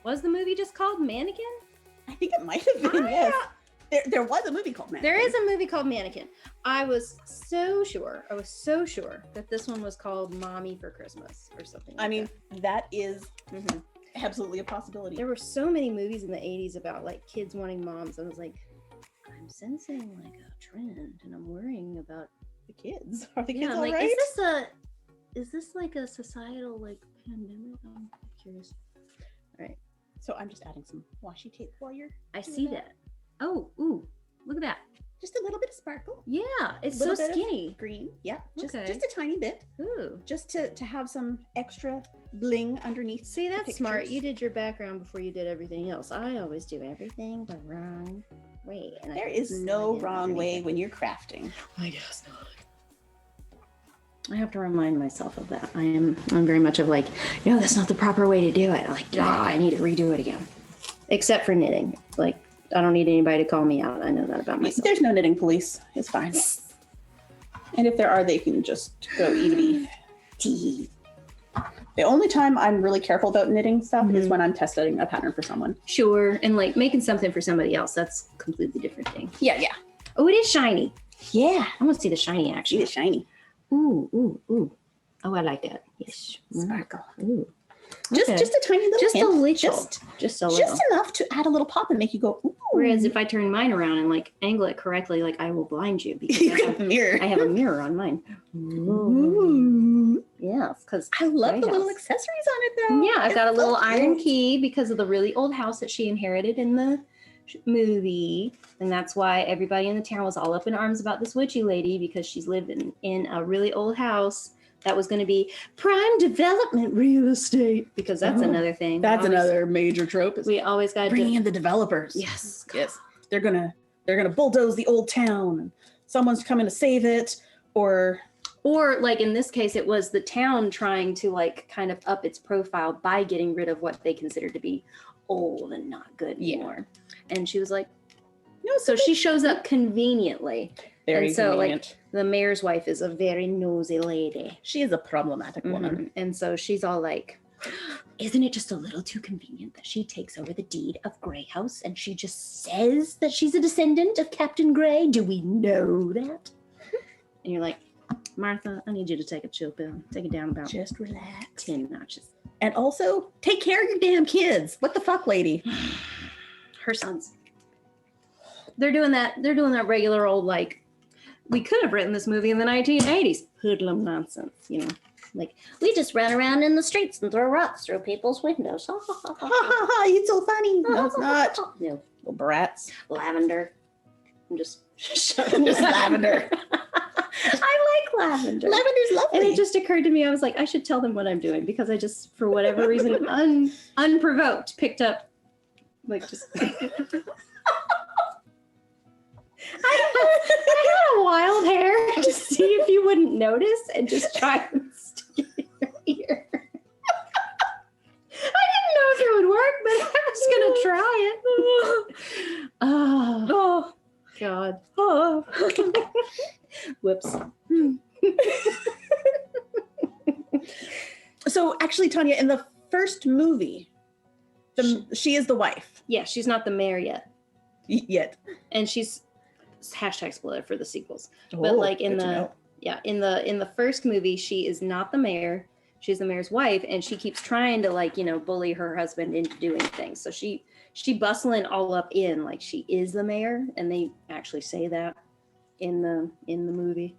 Was the movie just called Mannequin? I think it might have been. Yes. There was a movie called Mannequin. There is a movie called Mannequin. I was so sure that this one was called Mommy for Christmas or something. I mean, that is absolutely a possibility. There were so many movies in the 80s about like kids wanting moms. I was like, I'm sensing like a trend and I'm worrying about the kids. Are the kids all like, right? Is this like a societal like pandemic? I'm curious. All right. So I'm just adding some washi tape while you're I see that. Oh, ooh, look at that. Just a little bit of sparkle. Yeah, it's so skinny. Green. Yeah, just Okay. a tiny bit. Ooh. Just to have some extra bling underneath. See, that's the smart. pictures. You did your background before you did everything else. I always do everything the wrong way. And There is no wrong way when you're crafting. I guess not. I have to remind myself of that. I'm very much of like, no, that's not the proper way to do it. I'm like, I need to redo it again. Except for knitting. Like, I don't need anybody to call me out. I know that about myself. There's no knitting police. It's fine. And if there are, they can just go eat. The only time I'm really careful about knitting stuff is when I'm testing a pattern for someone. Sure. And like making something for somebody else, that's a completely different thing. Yeah. Oh, it is shiny. Yeah. I want to see the shiny action. See the shiny. Ooh. Oh, I like that. Yes. Sparkle. Ooh. Just a tiny little just hint. a little. Just a little. Just enough to add a little pop and make you go, ooh. Whereas if I turn mine around and like angle it correctly, like I will blind you because you got the mirror. I have a mirror on mine. Ooh. Yes, because I love the little accessories on it though. Yeah, I've got a little iron key because of the really old house that she inherited in the movie. And that's why everybody in the town was all up in arms about this witchy lady because she's living in a really old house that was going to be prime development real estate because that's another thing. That's another major trope. We always got to bring in the developers. Yes. Yes. They're gonna bulldoze the old town and someone's coming to save it or like in this case, it was the town trying to like kind of up its profile by getting rid of what they considered to be old and not good anymore. And she was like, no, so she shows up conveniently. Very and so convenient. like the mayor's wife is a very nosy lady. She is a problematic woman. And so she's all like, Isn't it just a little too convenient that she takes over the deed of Grey House and she just says that she's a descendant of Captain Grey? Do we know that? And you're like, Martha, I need you to take a chill pill. Take it down about Just relax. 10 notches. And also, take care of your damn kids. What the fuck, lady? Her sons. They're doing that regular old, like, we could have written this movie in the 1980s. Hoodlum nonsense, you know. Like, we just ran around in the streets and throw rocks through people's windows. Ha ha ha ha. It's so funny. No, it's not. No. Little brats. Lavender. I'm just lavender. I like lavender. Lavender's lovely. And it just occurred to me, I was like, I should tell them what I'm doing because I just, for whatever reason, unprovoked, picked up, like, just. I had a wild hair to see if you wouldn't notice and just try and stick it in your ear. I didn't know if it would work, but I was going to try it. Oh, God. Oh. Whoops. So actually, Tanya, in the first movie, she is the wife. Yeah, she's not the mayor yet. Yet. And she's #spoiler for the sequels. Oh, but like in the in the first movie, she is not the mayor. She's the mayor's wife, and she keeps trying to, like, you know, bully her husband into doing things. So she bustling all up in like she is the mayor, and they actually say that in the movie.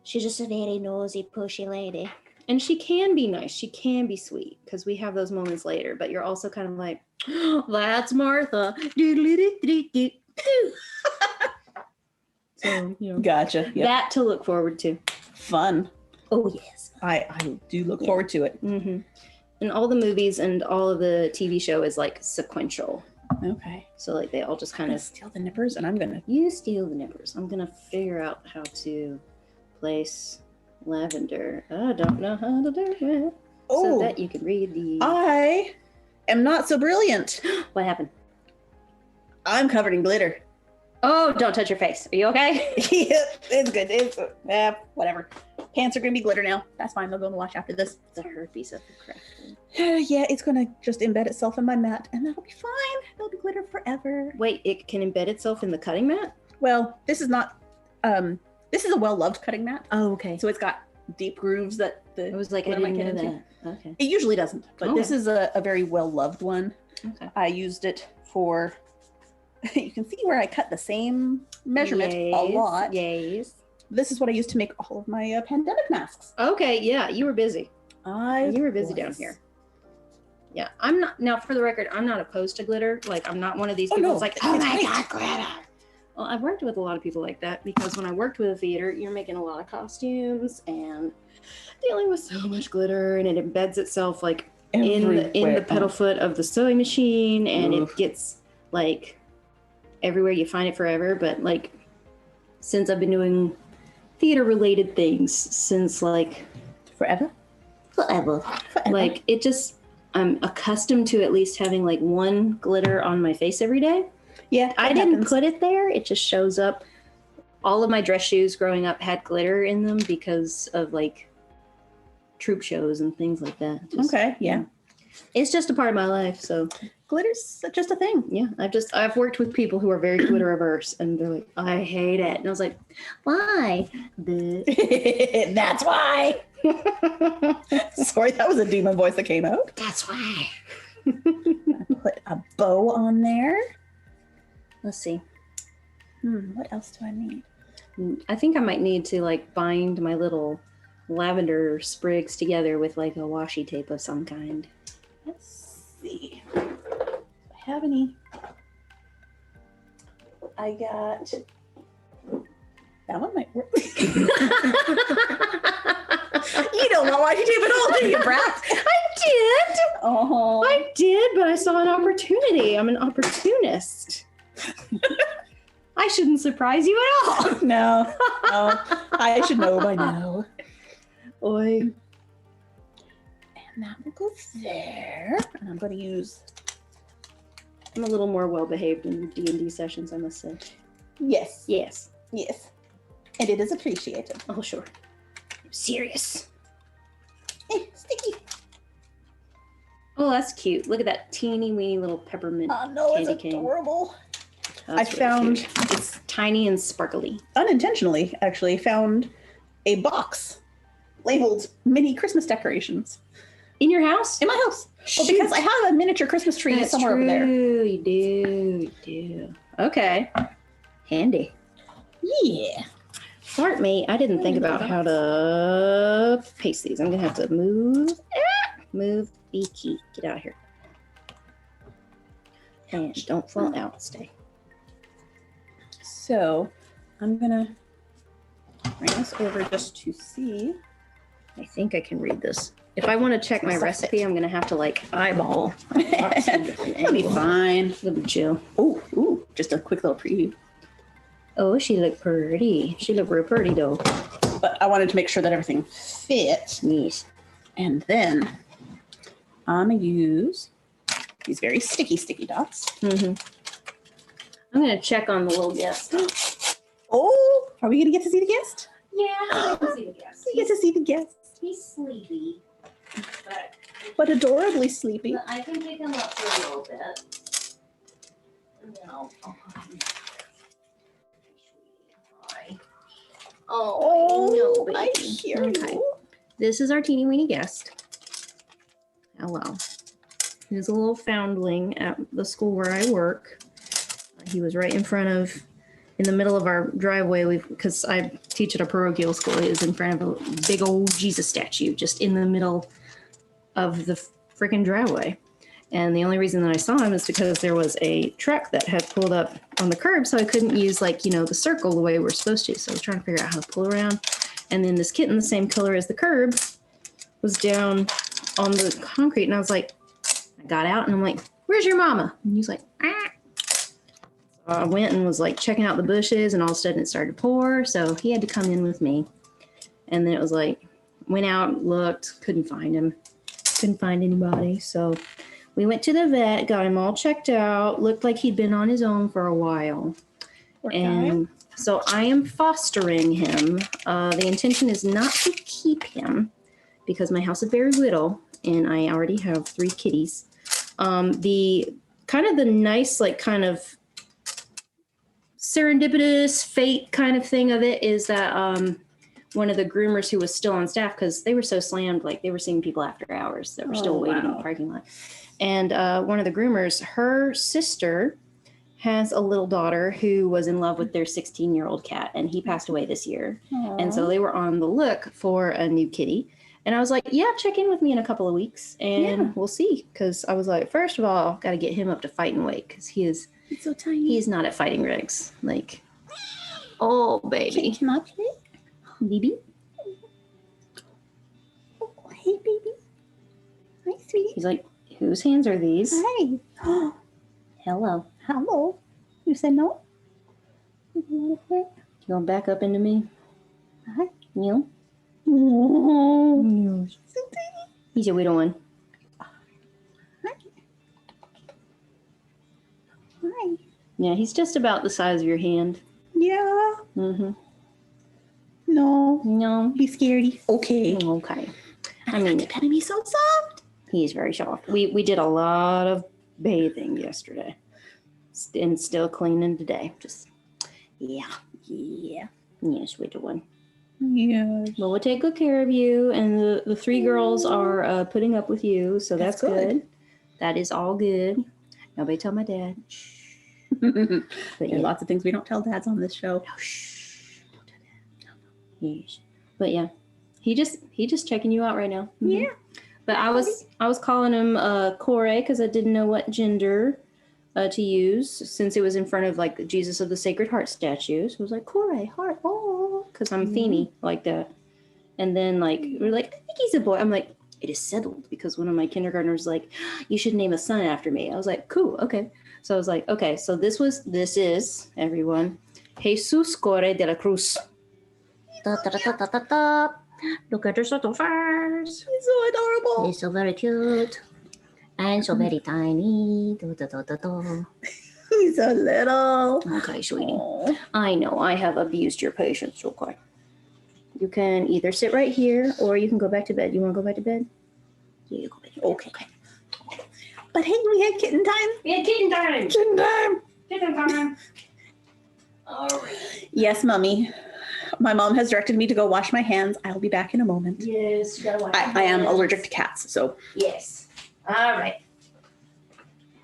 She's just a very nosy, pushy lady. And she can be nice. She can be sweet because we have those moments later. But you're also kind of like, oh, that's Martha. So, you know, Gotcha. Yep. that to look forward to. Fun. Oh, yes. I do look forward to it. Mm-hmm. And all the movies and all of the TV show is like sequential. Okay. So like they all just kind of steal the nippers, and I'm gonna. You steal the nippers. I'm gonna figure out how to place lavender. I don't know how to do it. Oh, so that you can read the. I am not so brilliant. What happened? I'm covered in glitter. Oh, don't touch your face. Are you okay? It's good. It's whatever. Pants are gonna be glitter now. That's fine. They'll go in the wash after this. It's a hurt piece of crap. Yeah, it's gonna just embed itself in my mat, and that'll be fine. It'll be glitter forever. Wait, it can embed itself in the cutting mat? Well, this is not. This is a well-loved cutting mat. Oh, okay. So it's got deep grooves that the. It was like, I glitter might didn't get know into. that. Okay. It usually doesn't, but Okay. this is a very well-loved one. Okay. I used it for. You can see where I cut the same measurement a lot. Yes. This is what I used to make all of my pandemic masks. Okay, yeah, you were busy. You were busy down here. Yeah, I'm not, now for the record, I'm not opposed to glitter. Like, I'm not one of these people that's like, oh my God, glitter. Well, I've worked with a lot of people like that because when I worked with a theater, you're making a lot of costumes and dealing with so much glitter, and it embeds itself like in the pedal foot of the sewing machine, and it gets like everywhere. You find it forever. But like, since I've been doing theater related things since like forever, like it just, I'm accustomed to at least having like one glitter on my face every day. Yeah, I didn't put it there. It just shows up. All of my dress shoes growing up had glitter in them because of like troop shows and things like that. Okay, yeah. It's just a part of my life. So glitter's just a thing. Yeah, I've worked with people who are very glitter averse, and they're like, I hate it. And I was like, why? That's why. Sorry, that was a demon voice that came out. That's why. Put a bow on there. Let's see. What else do I need? I think I might need to like bind my little lavender sprigs together with like a washi tape of some kind. Let's see. Do I have any? I got. That one might work. You don't know washi tape at all, do you, brat? I did. Oh, I did, but I saw an opportunity. I'm an opportunist. I shouldn't surprise you at all. No, I should know by now. Oi. And that will go there. And I'm going to use. I'm a little more well-behaved in D&D sessions, I must say. Yes. Yes. Yes. And it is appreciated. Oh, sure. I'm serious. Sticky. Oh, that's cute. Look at that teeny weeny little peppermint no, candy it's cane. adorable. That's I found, cute. It's tiny and sparkly. unintentionally, actually, found a box labeled mini Christmas decorations. In your house? In my house. Well, because I have a miniature Christmas tree somewhere over there. You do. Okay. Handy. Yeah. Smart me. I didn't think about how to paste these. I'm going to have to move the key. Get out of here. And don't fall out. Stay. So I'm going to bring this over just to see. I think I can read this. If I want to check my recipe, I'm going to have to like eyeball. It'll be fine. It'll be chill. Ooh, just a quick little preview. Oh, she looked pretty. She looked real pretty though. But I wanted to make sure that everything fit. Yes. And then I'm going to use these very sticky dots. Mm-hmm. I'm going to check on the little guest. Oh, are we going to get to see the guest? Yeah, I can see the guest. We get to see the guest. He's sleepy. But adorably sleepy. But I can pick him up for a little bit. No. Oh, no, baby. I hear you. This is our teeny weeny guest. Hello. He's a little foundling at the school where I work. He was right in the middle of our driveway, because I teach at a parochial school. He was in front of a big old Jesus statue just in the middle of the freaking driveway. And the only reason that I saw him is because there was a truck that had pulled up on the curb, so I couldn't use the circle the way we're supposed to. So I was trying to figure out how to pull around. And then this kitten, the same color as the curb, was down on the concrete. And I was like, I got out and I'm like, where's your mama? And he's like, ah. I went and was like checking out the bushes, and all of a sudden it started to pour. So he had to come in with me. And then it was like, went out, looked, couldn't find him. Couldn't find anybody. So we went to the vet, got him all checked out. Looked like he'd been on his own for a while. And so I am fostering him. The intention is not to keep him because my house is very little and I already have 3 kitties. The nice, serendipitous fate kind of thing of it is that one of the groomers who was still on staff, because they were so slammed, they were seeing people after hours that were still waiting in the parking lot. And one of the groomers, her sister has a little daughter who was in love with their 16-year-old cat, and he passed away this year. Aww. And so they were on the look for a new kitty. And I was like, yeah, check in with me in a couple of weeks and we'll see. Because I was like, first of all, got to get him up to fighting weight, because he's so tiny. He's not at fighting regs. Oh, baby. Can I play? Baby? Oh, hey, baby. Hi, sweetie. He's like, whose hands are these? Hi. Hello. Hello. You said no? You going back up into me? Hi. You? Oh. So tiny. He's a little one. Hi. Yeah, he's just about the size of your hand. Yeah. Mm-hmm. No. He's scaredy. Okay. Okay. I mean, the penny so soft. He's very soft. We did a lot of bathing yesterday. And still cleaning today. Just, yeah. Yes, we do one. Yes. Well, we'll take good care of you. And the 3 girls are putting up with you. So that's good. That is all good. Nobody tell my dad. But there are lots of things we don't tell dads on this show. No, shh. Don't tell dad. No. Yes. But yeah, he just checking you out right now. Mm-hmm. Yeah. But I was calling him Corey because I didn't know what gender to use, since it was in front of the Jesus of the Sacred Heart statue. So I was like, Corey, heart, oh, because I'm Feeny like that. And then we're like, I think he's a boy. I'm like, it is settled, because one of my kindergartners was like, you should name a son after me. I was like, cool, okay. So I was like, okay, so this is everyone, Jesus Corey de la Cruz. Look at his little face. He's so adorable. He's so very cute. And so very tiny. He's so little. Okay, sweetie. Aww. I know I have abused your patience, okay. You can either sit right here or you can go back to bed. You want to go back to bed? Yeah, you go back to bed. Okay. But hey, we had kitten time. We had kitten time. Kitten time. Kitten time. All right. Yes, Mummy. My mom has directed me to go wash my hands. I'll be back in a moment. Yes, you gotta watch. I am allergic to cats, so. Yes. All right.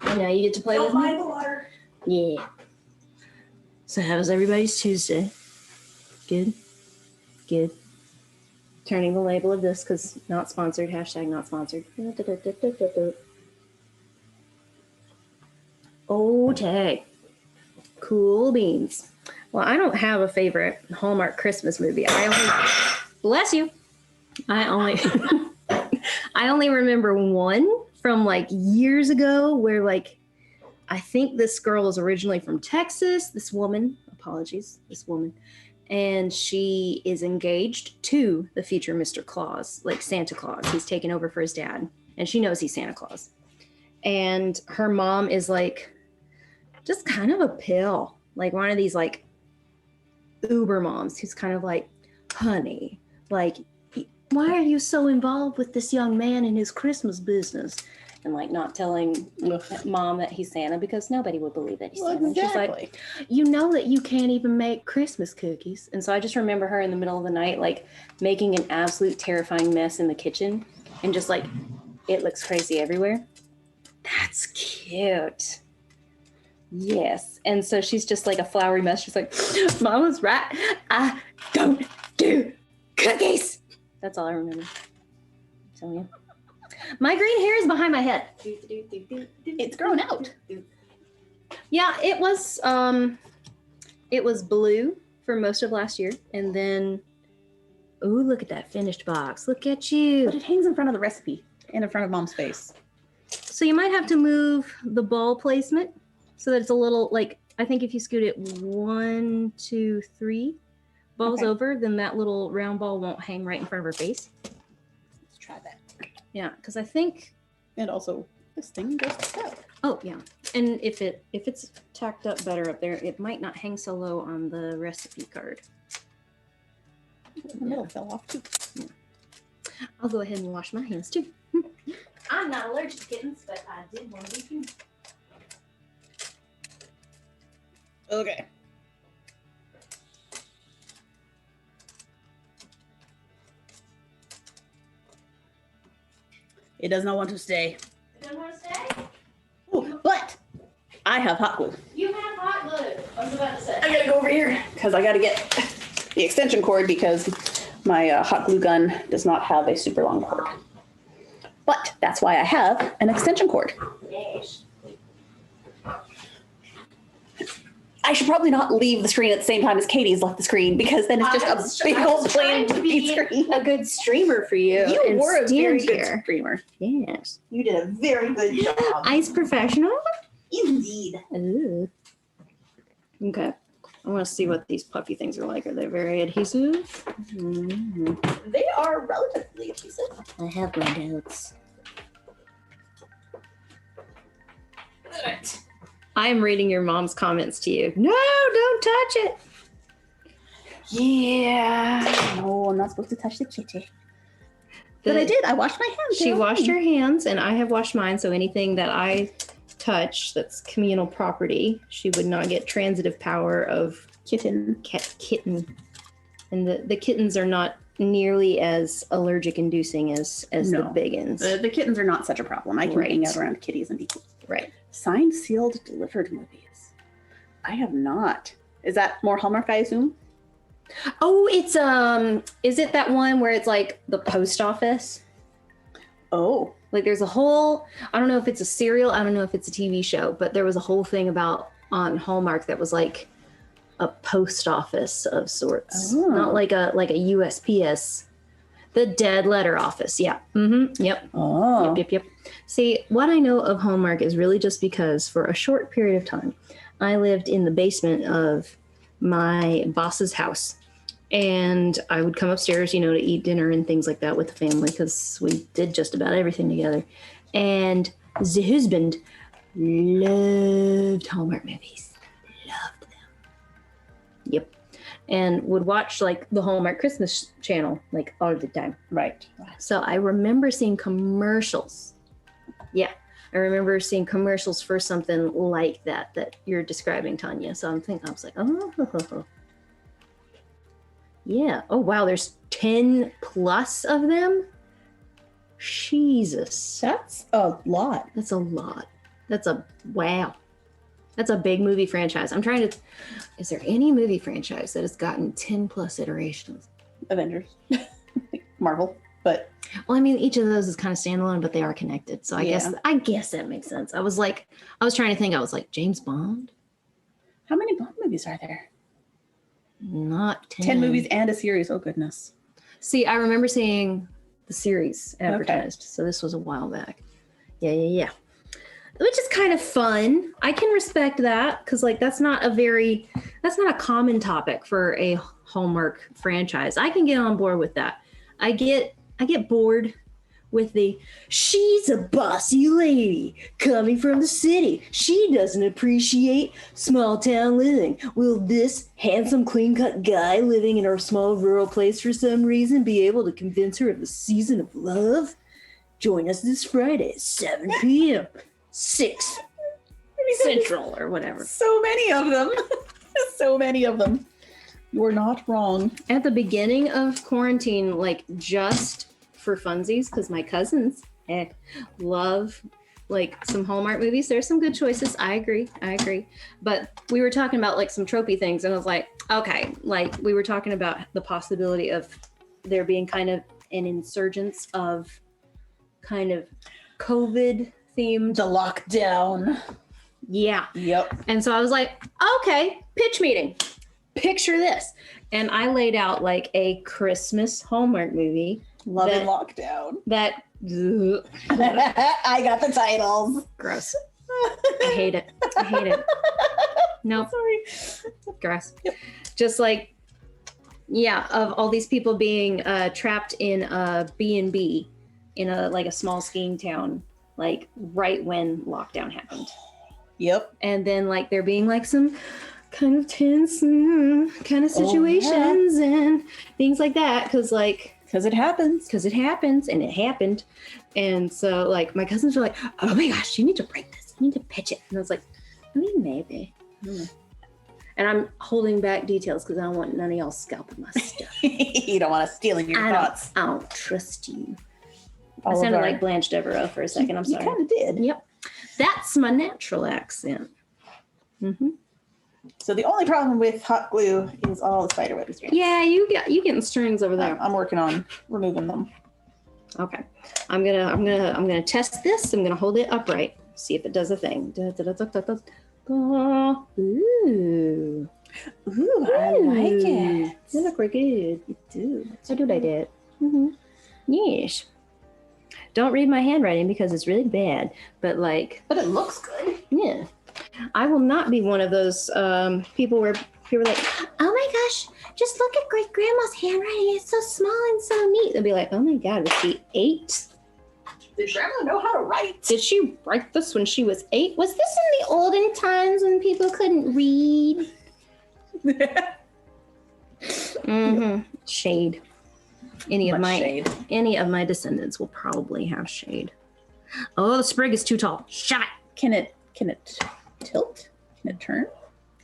And now you get to play with me. the water. Yeah. So how was everybody's Tuesday? Good? Good. Turning the label of this because not sponsored, hashtag not sponsored. Okay. Cool beans. Well, I don't have a favorite Hallmark Christmas movie. Bless you. I only remember one from like years ago where like I think this girl is originally from Texas. This woman, and she is engaged to the future Mr. Claus, like Santa Claus. He's taken over for his dad, and she knows he's Santa Claus. And her mom is like just kind of a pill, like one of these like Uber moms who's kind of like, honey, like, why are you so involved with this young man in his Christmas business? And like not telling mom that he's Santa because nobody would believe that he's Santa. Exactly. She's like, you know that you can't even make Christmas cookies. And so I just remember her in the middle of the night, like making an absolute terrifying mess in the kitchen and just like, it looks crazy everywhere. That's cute. Yes. And so she's just like a flowery mess. She's like, Mom was right. I don't do cookies. That's all I remember. I'm telling you. My green hair is behind my head. It's grown out. Yeah, it was blue for most of last year. And then, ooh, look at that finished box. Look at you. But it hangs in front of the recipe and in front of Mom's face. So you might have to move the ball placement so that it's a little like, I think if you scoot it 1, 2, 3 balls over, then that little round ball won't hang right in front of her face. Let's try that. Yeah, because I think. And also, this thing goes up. Oh yeah, and if it's tacked up better up there, it might not hang so low on the recipe card. The middle fell off too. Yeah. I'll go ahead and wash my hands too. I'm not allergic to kittens, but I did want to be too. Okay. It does not want to stay. It doesn't want to stay? Ooh, but I have hot glue. You have hot glue. I was about to say. I gotta go over here because I gotta get the extension cord because my hot glue gun does not have a super long cord. But that's why I have an extension cord. Yes. I should probably not leave the screen at the same time as Katie's left the screen because then it's just a big old plain screen. A good streamer for you. You were a very good here. streamer. Yes. You did a very good job. Ice professional. Indeed. Ooh. Okay. I want to see what these puffy things are like. Are they very adhesive? Mm-hmm. They are relatively adhesive. I have my doubts. Good. I'm reading your mom's comments to you. No, don't touch it. Yeah. No, I'm not supposed to touch the kitty. But I did. I washed my hands. She washed her hands, and I have washed mine. So anything that I touch that's communal property, she would not get transitive power of kitten. And the kittens are not nearly as allergic inducing as No. the big ones. The kittens are not such a problem. I can hang out around kitties and people. Right. Signed, sealed, delivered movies. I have not. Is that more Hallmark, I assume? Oh, it's is it that one where it's like the post office? Oh. Like there's a whole, I don't know if it's a serial, I don't know if it's a TV show, but there was a whole thing about on Hallmark that was like a post office of sorts. Oh. Not like a USPS. The dead letter office. Yeah. Mm-hmm. Yep. Oh. Yep. See, what I know of Hallmark is really just because for a short period of time, I lived in the basement of my boss's house. And I would come upstairs, to eat dinner and things like that with the family because we did just about everything together. And the husband loved Hallmark movies. Loved them. Yep. And would watch like the Hallmark Christmas channel like all the time. Right. So I remember seeing commercials. Yeah. I remember seeing commercials for something like that you're describing, Tanya. So I was like, oh, yeah. Oh, wow. There's 10 plus of them. Jesus. That's a lot. That's a lot. Wow. That's a big movie franchise. Is there any movie franchise that has gotten 10 plus iterations? Avengers. Marvel. But well, I mean, each of those is kind of standalone, but they are connected. So I guess that makes sense. I was trying to think. I was like, James Bond? How many Bond movies are there? Not 10. 10 movies and a series. Oh, goodness. See, I remember seeing the series advertised. Okay. So this was a while back. Yeah. Which is kind of fun. I can respect that because that's not a common topic for a Hallmark franchise. I can get on board with that. I get bored with she's a bossy lady coming from the city. She doesn't appreciate small town living. Will this handsome, clean-cut guy living in our small rural place for some reason be able to convince her of the season of love? Join us this Friday at 7 p.m. 6 Central or whatever. So many of them. So many of them. You're not wrong. At the beginning of quarantine, just for funsies, because my cousins love some Hallmark movies. There's some good choices. I agree. But we were talking about some tropey things, and I was like, okay, we were talking about the possibility of there being kind of an insurgence of kind of COVID themed. The lockdown. Yeah. Yep. And so I was like, okay, pitch meeting. Picture this. And I laid out a Christmas Hallmark movie. Love and Lockdown. That. I got the titles. Gross. I hate it. Nope. Sorry. Gross. Yep. Just of all these people being trapped in a B&B in a small skiing town, right when lockdown happened. Yep. And then there being some kind of tense kind of situations and things like that because it happens and it happened. And so my cousins were like, oh my gosh, you need to write this, you need to pitch it. And I was like, I mean, maybe. And I'm holding back details because I don't want none of y'all scalping my stuff. You don't want to steal your thoughts. I don't trust you. I sounded like Blanche Devereaux for a second. I'm sorry. You kind of did. Yep. That's my natural accent. Mm-hmm. So the only problem with hot glue is all the spider web strings. Yeah, you getting strings over there. I'm working on removing them. Okay. I'm gonna test this. I'm gonna hold it upright. See if it does a thing. Ooh. Ooh, I like it. You look really good. You do. I do like that. Mm-hmm. Yes. Don't read my handwriting because it's really bad. But But it looks good. Yeah. I will not be one of those people where people are like, oh my gosh, just look at great grandma's handwriting. It's so small and so neat. They'll be like, oh my God, was she 8? Did grandma know how to write? Did she write this when she was 8? Was this in the olden times when people couldn't read? Mm-hmm. Shade. Any of my descendants will probably have shade. Oh, the sprig is too tall. Shut it. Can it tilt? Can it turn?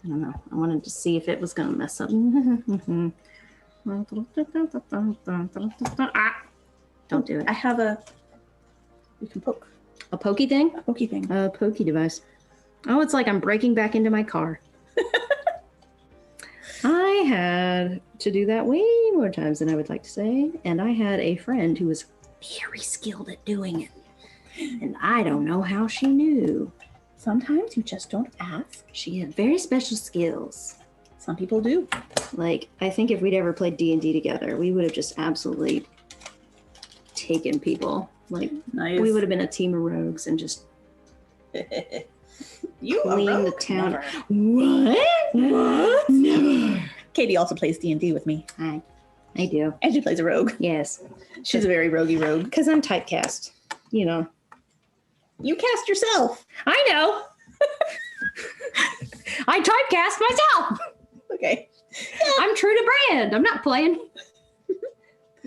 I don't know. I wanted to see if it was going to mess up. Don't do it. I have you can poke. A pokey thing? A pokey thing. A pokey device. Oh, it's like I'm breaking back into my car. I had to do that way more times than I would like to say. And I had a friend who was very skilled at doing it. And I don't know how she knew. Sometimes you just don't ask. She had very special skills. Some people do. I think if we'd ever played D&D together, we would have just absolutely taken people. Nice. We would have been a team of rogues and just clean the town. Never. What? Never. Katie also plays D&D with me. I do. And she plays a rogue. Yes. She's a very roguey rogue. Because I'm typecast. You know. You cast yourself. I know. I typecast myself. Okay. I'm true to brand. I'm not playing.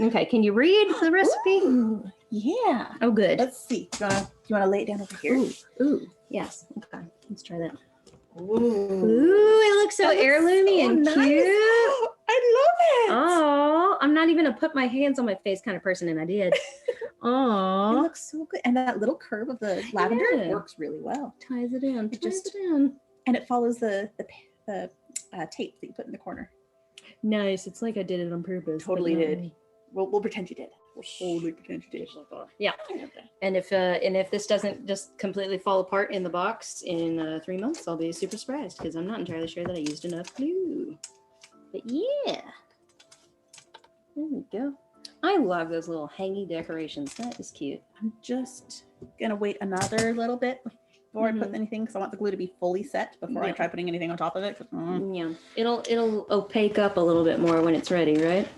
Okay, can you read the recipe? Ooh, yeah. Oh, good. Let's see. Do you you want to lay it down over here? Ooh, yes. Okay, let's try that. Ooh, it looks so heirloomy and nice. cute. I love it. Oh, I'm not even a put my hands on my face kind of person, and I did. It Oh, looks so good. And that little curve of the lavender works really well. ties it in. And it follows the tape that you put in the corner. Nice. It's like I did it on purpose. Totally did. We'll pretend you did. We'll totally pretend you did. Yeah. And if this doesn't just completely fall apart in the box in 3 months, I'll be super surprised because I'm not entirely sure that I used enough glue. But yeah. There we go. I love those little hangy decorations. That is cute. I'm just gonna wait another little bit before I put anything because I want the glue to be fully set before I try putting anything on top of it. Yeah. It'll opaque up a little bit more when it's ready, right?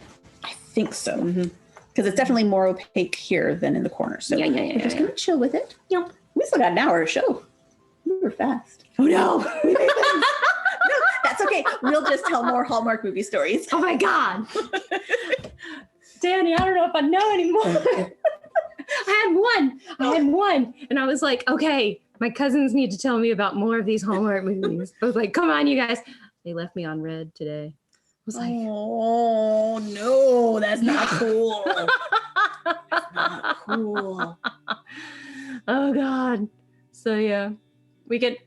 I think so. Because it's definitely more opaque here than in the corner. So we're just gonna chill with it. Yep. We still got an hour to show. We were fast. Oh no. No, that's okay. We'll just tell more Hallmark movie stories. Oh my God. Danie, I don't know if I know anymore. I had one. And I was like, okay, my cousins need to tell me about more of these Hallmark movies. I was like, come on, you guys. They left me on red today. I was like, oh no, that's not cool. That's not cool. Oh God. So yeah, we could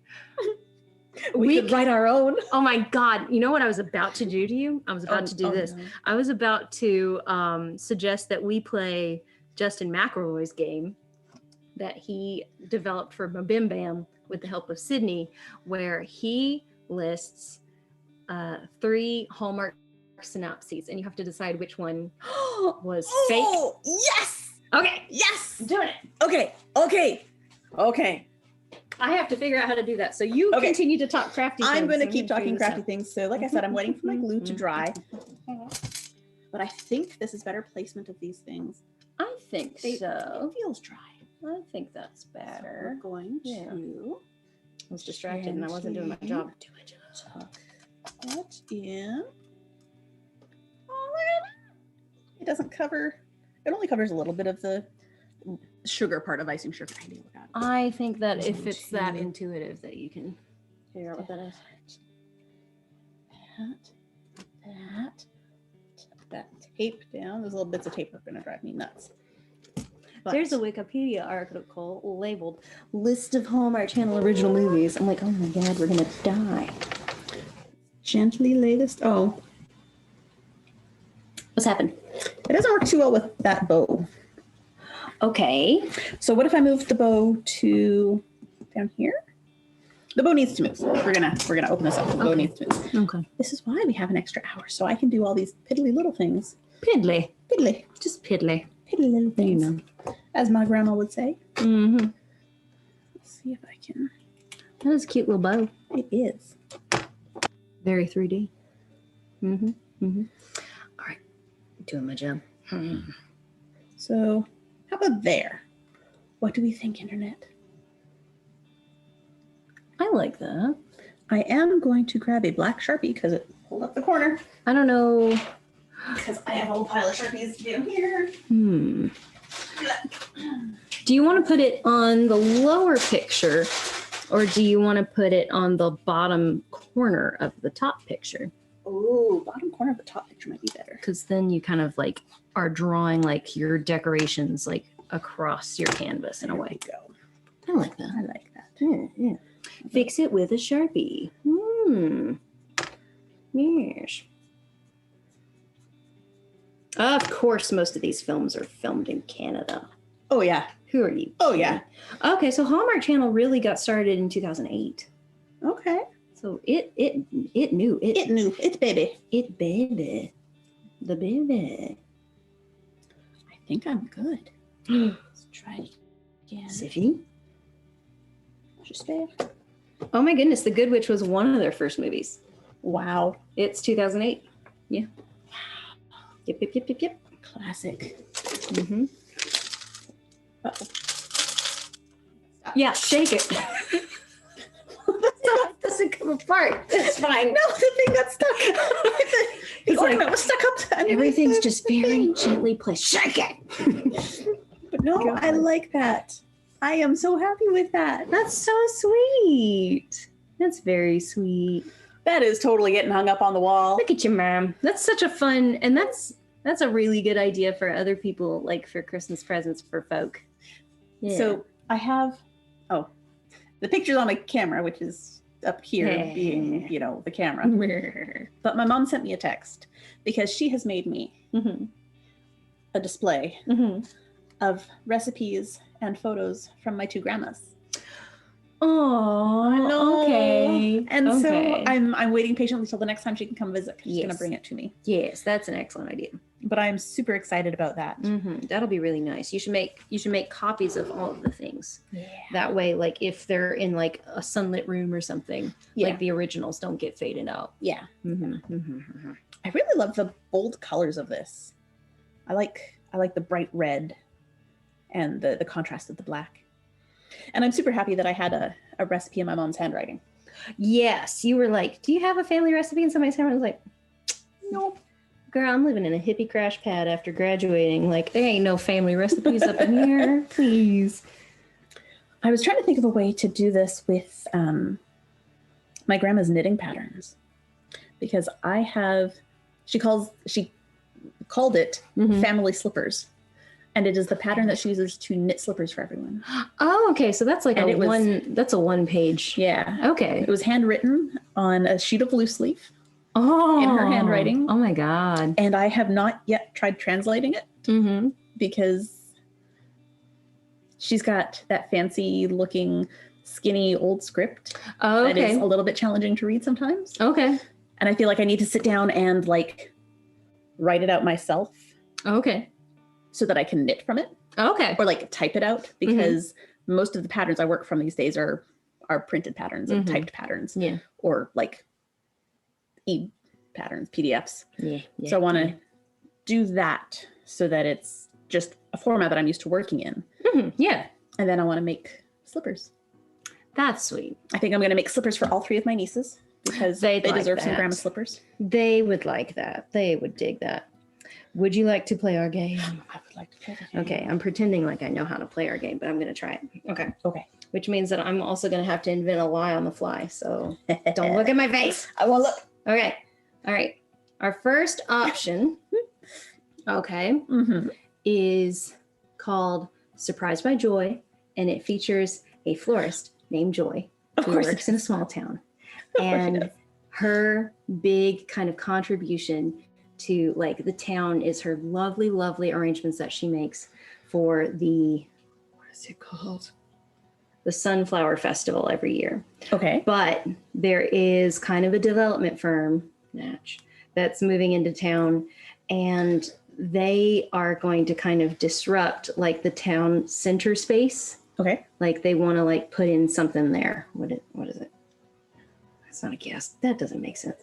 write our own. Oh my God. You know what I was about to do to you? I was about to do this. No. I was about to suggest that we play Justin McElroy's game that he developed for Bim Bam with the help of Sydney, where he lists 3 Hallmark synopses, and you have to decide which one was fake. Yes. Okay. Yes. I'm doing it. Okay. I have to figure out how to do that. So you continue to talk crafty things. I'm going to keep talking crafty things. So like I said, I'm waiting for my glue to dry. But I think this is better placement of these things. I think so. It feels dry. I think that's better. So we're going to... I was distracted and I wasn't doing my job. Tuck that in. Oh, look at that. It doesn't cover... It only covers a little bit of the sugar part of icing sugar. I think that if it's that intuitive that you can figure out what that is. That tape down. Those little bits of tape are going to drive me nuts. But there's a Wikipedia article labeled "List of Hallmark Channel Original Movies." I'm like, oh my God, we're gonna die. Gently lay this. Oh, what's happened? It doesn't work too well with that bow. Okay. So what if I move the bow to down here? The bow needs to move. We're gonna open this up. The bow needs to move. Okay. This is why we have an extra hour, so I can do all these piddly little things. Piddly. Just piddly. Piddly little things. You know. As my grandma would say. Mm-hmm. Let's see if I can. That is a cute little bow. It is. Very 3D. Mm-hmm. Mm-hmm. All right. Doing my job. So how about there? What do we think, Internet? I like that. I am going to grab a black Sharpie because it pulled up the corner. I don't know. Because I have a whole pile of Sharpies down here. Do you want to put it on the lower picture or do you want to put it on the bottom corner of the top picture? Oh, bottom corner of the top picture might be better. Because then you kind of like are drawing like your decorations like across your canvas in a way. There we go. I like that. I like that. Yeah. Fix it with a Sharpie. Yes. Of course, most of these films are filmed in Canada. Oh, yeah. Who are you? Oh, yeah. Okay, so Hallmark Channel really got started in 2008. Okay. So it knew. It knew. It's baby. It baby. The baby. I think I'm good. Let's try it again. Siffy? Just there. Oh my goodness, The Good Witch was one of their first movies. Wow. It's 2008. Yeah. Yep. Classic. Mm-hmm. Uh-oh. Yeah, shake it. It doesn't come apart. It's fine. No, the thing got stuck. The ornament was stuck up to everything's just very gently placed. Shake it. But no, I like that. I am so happy with that. That's so sweet. That's very sweet. That is totally getting hung up on the wall. Look at you, Mom. That's such a fun, and that's a really good idea for other people, like for Christmas presents for folk. Yeah. So I have, the picture's on my camera, which is up here being, the camera. But my mom sent me a text because she has made me a display of recipes and photos from my two grandmas. Oh, okay. And so I'm waiting patiently till the next time she can come visit. She's going to bring it to me. Yes, that's an excellent idea. But I'm super excited about that. That'll be really nice. You should make copies of all of the things. Yeah. That way, like if they're in like a sunlit room or something, like the originals don't get faded out. Yeah. I really love the bold colors of this. I like the bright red and the contrast of the black. And I'm super happy that I had a recipe in my mom's handwriting. Yes, you were like, do you have a family recipe in somebody's handwriting? I was like, nope. Girl, I'm living in a hippie crash pad after graduating. Like, there ain't no family recipes up in here. Please. I was trying to think of a way to do this with my grandma's knitting patterns. Because she called it family slippers. And it is the pattern that she uses to knit slippers for everyone. Oh, okay. So that's like that's a one page. Yeah. Okay. It was handwritten on a sheet of loose leaf. Oh. In her handwriting. Oh my God. And I have not yet tried translating it because she's got that fancy looking skinny old script. Oh, okay. That is a little bit challenging to read sometimes. Okay. And I feel like I need to sit down and like write it out myself. Okay. So that I can knit from it. Okay. Or like type it out because most of the patterns I work from these days are printed patterns and typed patterns. Yeah. Or like patterns, PDFs. Yeah. So I want to do that so that it's just a format that I'm used to working in. Yeah. And then I want to make slippers. That's sweet. I think I'm going to make slippers for all three of my nieces because they deserve some grandma slippers. They would like that. They would dig that. Would you like to play our game? I would like to play the game. Okay, I'm pretending like I know how to play our game, but I'm going to try it. Okay. Which means that I'm also going to have to invent a lie on the fly. So don't look at my face. I won't look. Okay. All right. Our first option, is called Surprised by Joy, and it features a florist named Joy who works in a small town. And her big kind of contribution to like the town is her lovely, lovely arrangements that she makes for the, what is it called? The Sunflower Festival every year. Okay. But there is kind of a development firm that's moving into town, and they are going to kind of disrupt like the town center space. Okay. Like they want to like put in something there. What is it? That's not a guess. That doesn't make sense.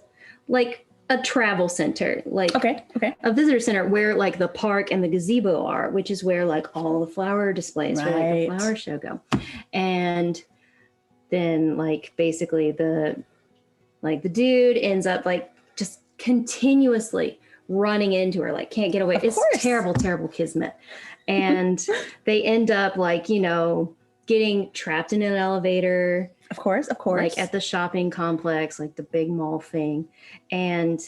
Like a travel center, like a visitor center where like the park and the gazebo are, which is where like all the flower displays for like the flower show go. And then like basically the dude ends up like just continuously running into her, like can't get away. It's terrible, terrible kismet. And they end up like, getting trapped in an elevator. Of course. Like at the shopping complex, like the big mall thing. And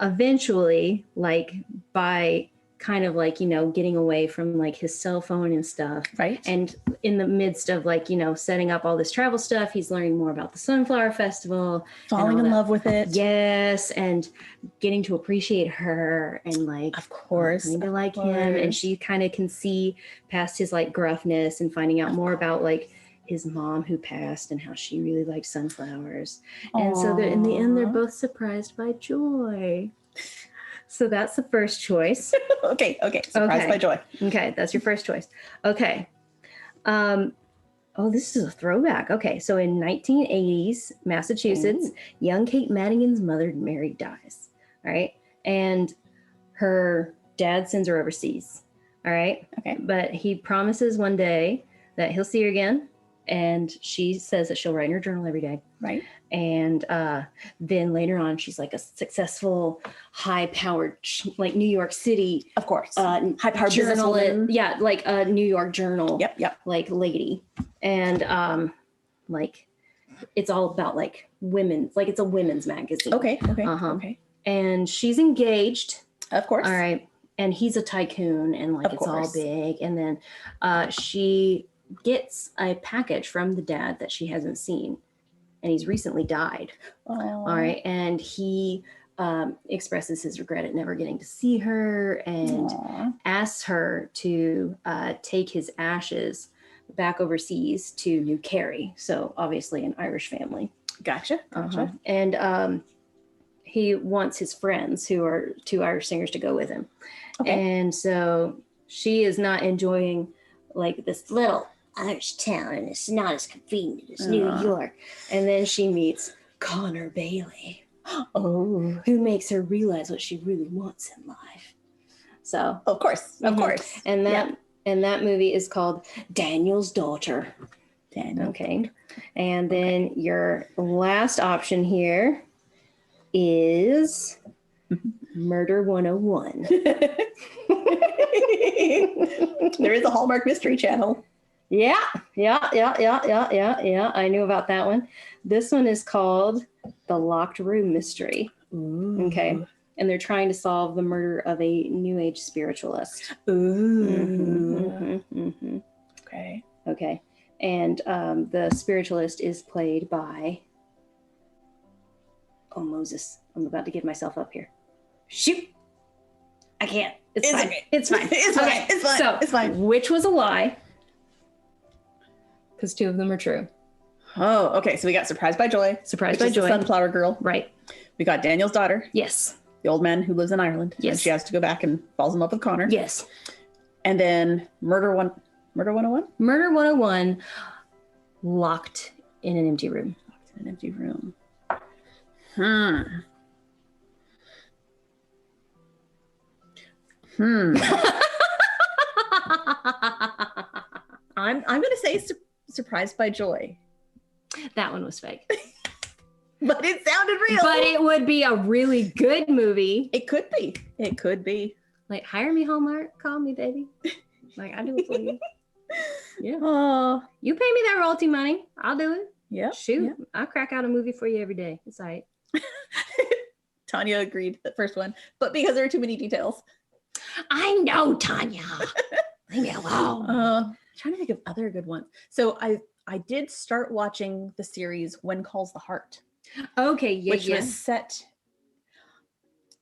eventually, like by kind of like, getting away from like his cell phone and stuff. Right. And in the midst of like, setting up all this travel stuff, he's learning more about the Sunflower Festival. Falling in love with it. Yes. And getting to appreciate her and like, of course, kind of like him. And she kind of can see past his like gruffness and finding out more about like his mom who passed and how she really liked sunflowers. Aww. And so in the end, they're both surprised by joy. So that's the first choice. Okay. Surprised by joy. Okay, that's your first choice. Okay. This is a throwback. Okay, so in 1980s, Massachusetts, young Kate Madigan's mother, Mary, dies. All right. And her dad sends her overseas. All right. Okay. But he promises one day that he'll see her again And she says that she'll write in her journal every day. Right. And then later on, she's like a successful, high-powered, like New York City, Of course. high-powered businesswoman. journalist. Yeah, like a New York Journal. Yep. Like lady, and like it's all about like women's, like it's a women's magazine. Okay. Uh-huh. Okay. And she's engaged. Of course. All right. And he's a tycoon, and like Of it's all course. big. And then she gets a package from the dad that she hasn't seen, and he's recently died. All right. And he expresses his regret at never getting to see her, and asks her to take his ashes back overseas to New Kerry. So obviously an Irish family. Gotcha. And he wants his friends, who are 2 Irish singers, to go with him. Okay. And so she is not enjoying like this little Irish town, and it's not as convenient as New York. And then she meets Connor Bailey, Oh. who makes her realize what she really wants in life. So Of course. Of course. and that movie is called Daniel's Daughter. Daniel. Okay. And then your last option here is Murder 101. There is a Hallmark Mystery Channel. Yeah. I knew about that one. This one is called The Locked Room Mystery. Ooh. Okay. And they're trying to solve the murder of a New Age spiritualist. Ooh. Okay. Okay. Okay. And the spiritualist is played by... Oh, Moses. I'm about to give myself up here. Shoot. I can't. It's fine. okay. It's fine. It's fine. Okay. It's fine. So, It's fine. which was a lie? Because 2 of them are true. Oh, okay. So we got Surprised by Joy. Surprised which by is the Joy. Sunflower Girl. Right. We got Daniel's daughter, Yes. the old man who lives in Ireland. Yes. And she has to go back and falls in love with Connor. Yes. And then Murder 101? Murder 101, locked in an empty room. Locked in an empty room. I'm gonna say Surprised by Joy. That one was fake. But it sounded real. But it would be a really good movie. It could be. It could be. Like, hire me, Hallmark. Call me, baby. Like, I do it for you. Yeah. Oh, You pay me that royalty money. I'll do it. yeah. Shoot. I'll crack out a movie for you every day. It's all right. Tanya agreed, the first one, but because there are too many details. I know, Tanya. Leave me alone. Trying to think of other good ones. So I did start watching the series When Calls the Heart, Okay, yeah, which yeah. was set.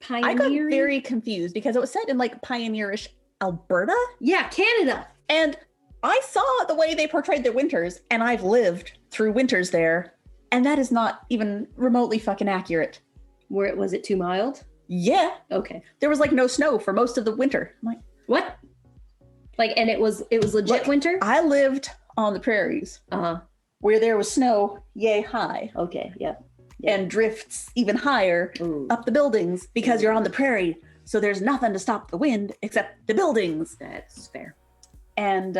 Pioneering? I got very confused because it was set in like pioneerish Alberta, Yeah, Canada. and I saw the way they portrayed their winters, and I've lived through winters there, and that is not even remotely fucking accurate. Where was it too mild? Yeah, Okay. there was like no snow for most of the winter. I'm like, What? Like, and it was legit Like, winter? I lived on the prairies Uh-huh. where there was snow yay high Okay, yep. and drifts even higher Ooh, up the buildings because you're on the prairie. So there's nothing to stop the wind except the buildings. that's fair. And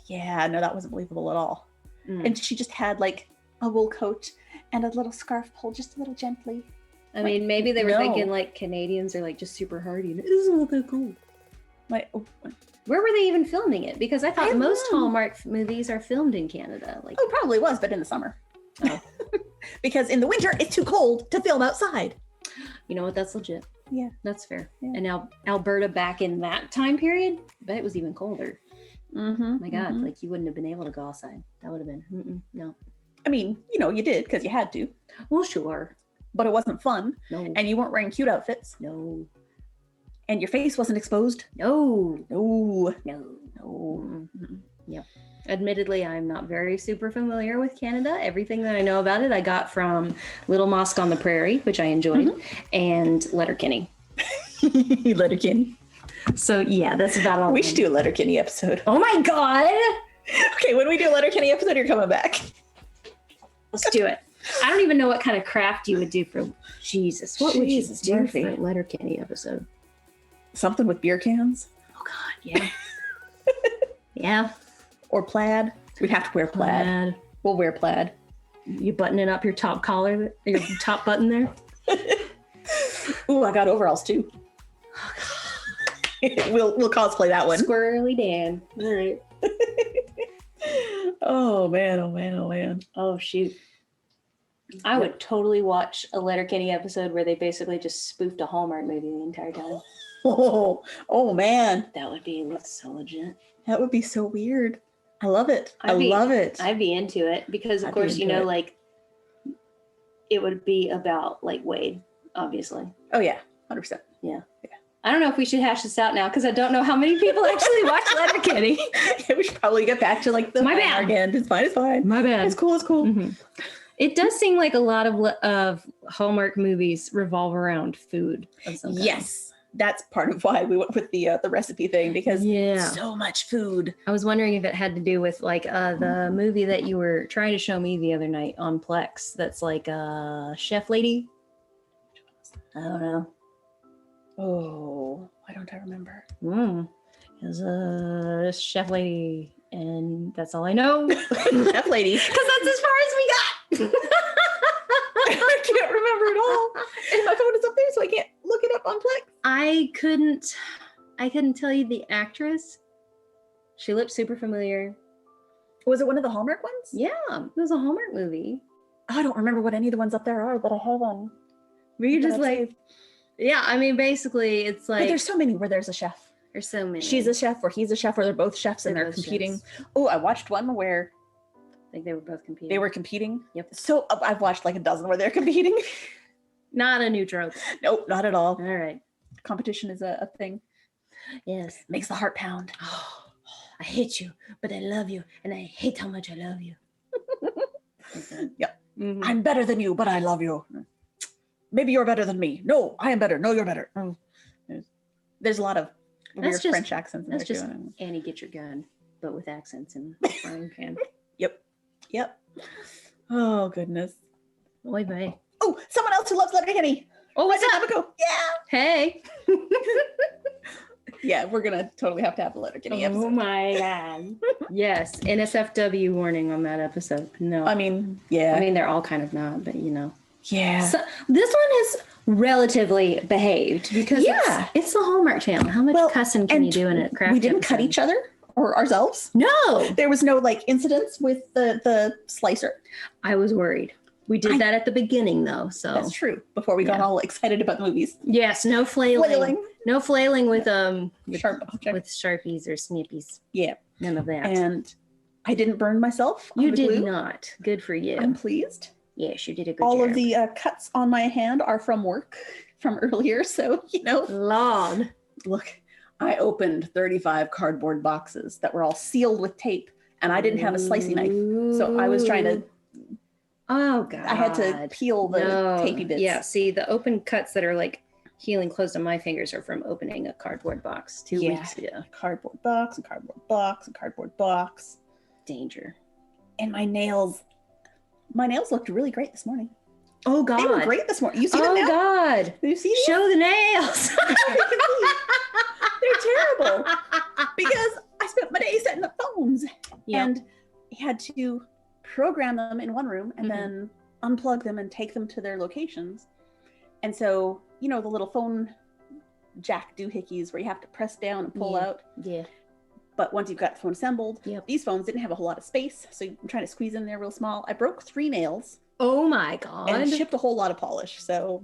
yeah, no, that wasn't believable at all. Mm. And she just had like a wool coat and a little scarf pulled just a little gently. I mean, maybe they were no. thinking like Canadians are like just super hardy. And it isn't all that cool. Like, Where were they even filming it? Because I I thought don't most know. Hallmark movies are filmed in Canada. Like, oh, probably was, but in the summer. Oh. Because in the winter, it's too cold to film outside. you know what? That's legit. Yeah. That's fair. Yeah. And now Alberta back in that time period, I bet it was even colder. Mm-hmm. My God, like you wouldn't have been able to go outside. That would have been, no. I mean, you know, you did because you had to, Well, sure. but it wasn't fun. No. And you weren't wearing cute outfits. No. And your face wasn't exposed. No. No. No. No. Yep. Admittedly, I'm not very super familiar with Canada. Everything that I know about it, I got from Little Mosque on the Prairie, which I enjoyed, and Letterkenny. Letterkenny. So yeah, that's about all. We should do a Letterkenny episode. Oh my God. Okay, when we do a Letterkenny episode, you're coming back. Let's do it. I don't even know what kind of craft you would do for Jesus. What would you Jesus, do Murphy. for a Letterkenny episode? Something with beer cans Oh God, yeah. Yeah. or plaid. We'd have to wear plaid. We'll wear plaid. You buttoning up your top collar, your top button there? Ooh, I got overalls too. We'll cosplay that one. Squirrely Dan. All right. Oh man, oh man, oh man. Oh shoot. I would totally watch a Letterkenny episode where they basically just spoofed a Hallmark movie the entire time. Oh man. That would be so legit. That would be so weird. I love it. I love it. I'd be into it because of I'd course, be you know, into it. like it would be about like Wade, obviously. Oh yeah, 100%. Yeah. I don't know if we should hash this out now because I don't know how many people actually watch Letterkenny. We should probably get back to like the My bad. again. It's fine. It's fine. My bad. It's cool. It's cool. Mm-hmm. It does seem like a lot of Hallmark movies revolve around food of some kind. Yes, that's part of why we went with the recipe thing because Yeah. so much food. I was wondering if it had to do with like the movie that you were trying to show me the other night on Plex. That's like Chef Lady. I don't know. Oh, why don't I remember? Is a Chef Lady, and that's all I know. Chef Lady. Because that's as far as we got. I can't remember at all, and my phone is up there, so I can't look it up on Plex. I couldn't tell you the actress. She looked super familiar. Was it one of the Hallmark ones? Yeah, it was a Hallmark movie. I don't remember what any of the ones up there are that I have on. Were you that just I've like, saved. yeah, I mean, basically, it's But like there's so many where there's a chef. there's so many. She's a chef, or he's a chef, or they're both chefs and They're they're both competing. chefs. Oh, I watched one where I think they were both competing. they were competing. Yep. So I've watched like a dozen where they're competing. Not a new trope. Nope, not at all. All right. Competition is a thing. Yes. Makes the heart pound. I hate you, but I love you, and I hate how much I love you. Yep. Mhm. I'm better than you, but I love you. Maybe you're better than me. No, I am better. No, you're better. There's a lot of weird just- French accents in there That's just too. Annie, get your gun, but with accents and frying pan. Yep. Oh goodness. Oy vey. Oh, someone else who loves Letterkenny. Oh, what's up? Go. Yeah. Hey. Yeah, we're gonna totally have to have a Letterkenny Oh episode. my god. Yes, NSFW warning on that episode. No. I mean, yeah. I mean, they're all kind of not, but you know. yeah. So this one is relatively behaved because Yeah. it's the Hallmark Channel. How much Well, cussing can and you do in a craft we didn't cut episode? each other or ourselves. No. There was no like incidents with the slicer. I was worried. We did that at the beginning though, so That's true. Before we got Yeah. all excited about the movies. yes, no flailing. Flailing. No flailing with Sharp object. with Sharpies or Snippies. Yeah. None of that. And I didn't burn myself. on You the did glue. not. Good for you. I'm pleased. Yes, you did a good All job. of the cuts on my hand are from work from earlier. So, Lord. look, I opened 35 cardboard boxes that were all sealed with tape, and I didn't have a slicing knife. So I was trying to, Oh god. I had to peel the tapey bits. Yeah, see the open cuts that are like healing closed on my fingers are from opening a cardboard box 2 Yeah. weeks ago. Cardboard box and cardboard box and cardboard box. Danger. And my nails looked really great this morning. Oh god. They were great this morning. You see them Oh now? god. Do you see them? Show the nails. They're terrible because I spent my day setting up phones and had to program them in one room and Mhm. then unplug them and take them to their locations. And so, the little phone jack doohickeys where you have to press down and pull Yeah. out. Yeah. But once you've got the phone assembled, Yep. these phones didn't have a whole lot of space. So I'm trying to squeeze in there real small. I broke 3 nails Oh my god. and shipped a whole lot of polish. So,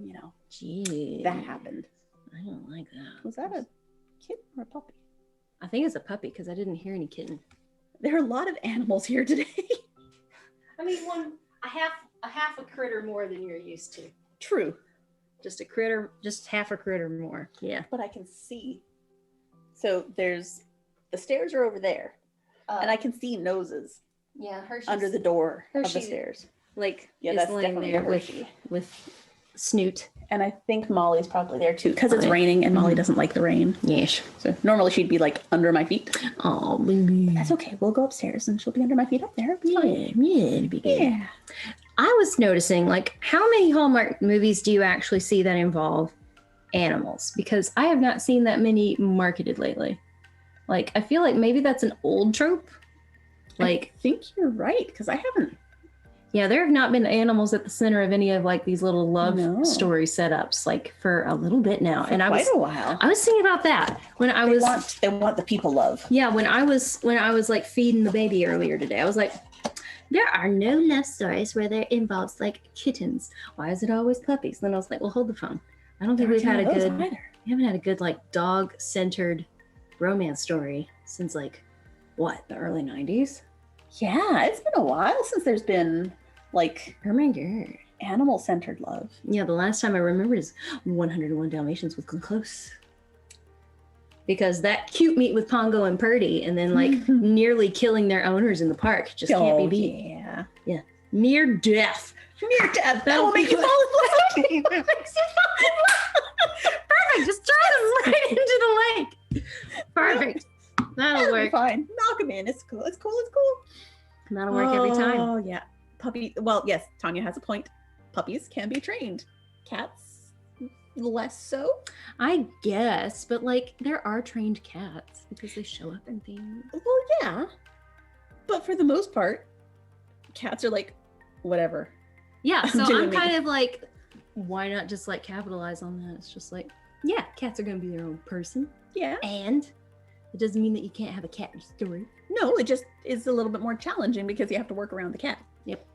Gee. that happened. I don't like that. Was that a kitten or a puppy? I think it's a puppy because I didn't hear any kitten. There are a lot of animals here today. I mean, a half a critter more than you're used to. True. Just half a critter more. Yeah. But I can see. So the stairs are over there. And I can see noses yeah, Hershey's under the door of the Hershey. stairs. like Yeah, is that's laying definitely there a Hershey. with Snoot. And I think Molly's probably there too because it's Okay. raining and Molly doesn't like the rain. Yes. So normally she'd be like under my feet. Oh, baby. That's okay. We'll go upstairs and she'll be under my feet up there. It's Yeah, fine. yeah, it'd be good. Yeah. I was noticing, like, how many Hallmark movies do you actually see that involve animals? Because I have not seen that many marketed lately. Like, I feel like maybe that's an old trope. Like, I think you're right because I haven't Yeah, there have not been animals at the center of any of like these little love story setups like for a little bit now. For quite a while. I was thinking about that when they want the people love. Yeah, when I was like feeding the baby earlier today, I was like, there are no love stories where there involves like kittens. Why is it always puppies? Then I was like, well, hold the phone. I don't think we haven't had a good like dog centered romance story since like what, the early 90s? Yeah, it's been a while since there's been like animal centered love. Yeah, the last time I remember is 101 Dalmatians with Glenn Close. Because that cute meet with Pongo and Purdy and then like nearly killing their owners in the park just can't be beat. Yeah. Yeah. Near death. That will make you fall in love. Perfect. Just throw them right into the lake. Perfect. That'll work. Fine. Knock them in. It's cool. That'll work every time. Oh, yeah. Well, yes, Tanya has a point. Puppies can be trained. Cats, less so. I guess, but like there are trained cats because they show up in things. Well, yeah. But for the most part, cats are like, whatever. Yeah, so I'm kind of like, why not just like capitalize on that? It's just like, yeah, cats are going to be their own person. Yeah. And it doesn't mean that you can't have a cat story. No, it just is a little bit more challenging because you have to work around the cat. Yep.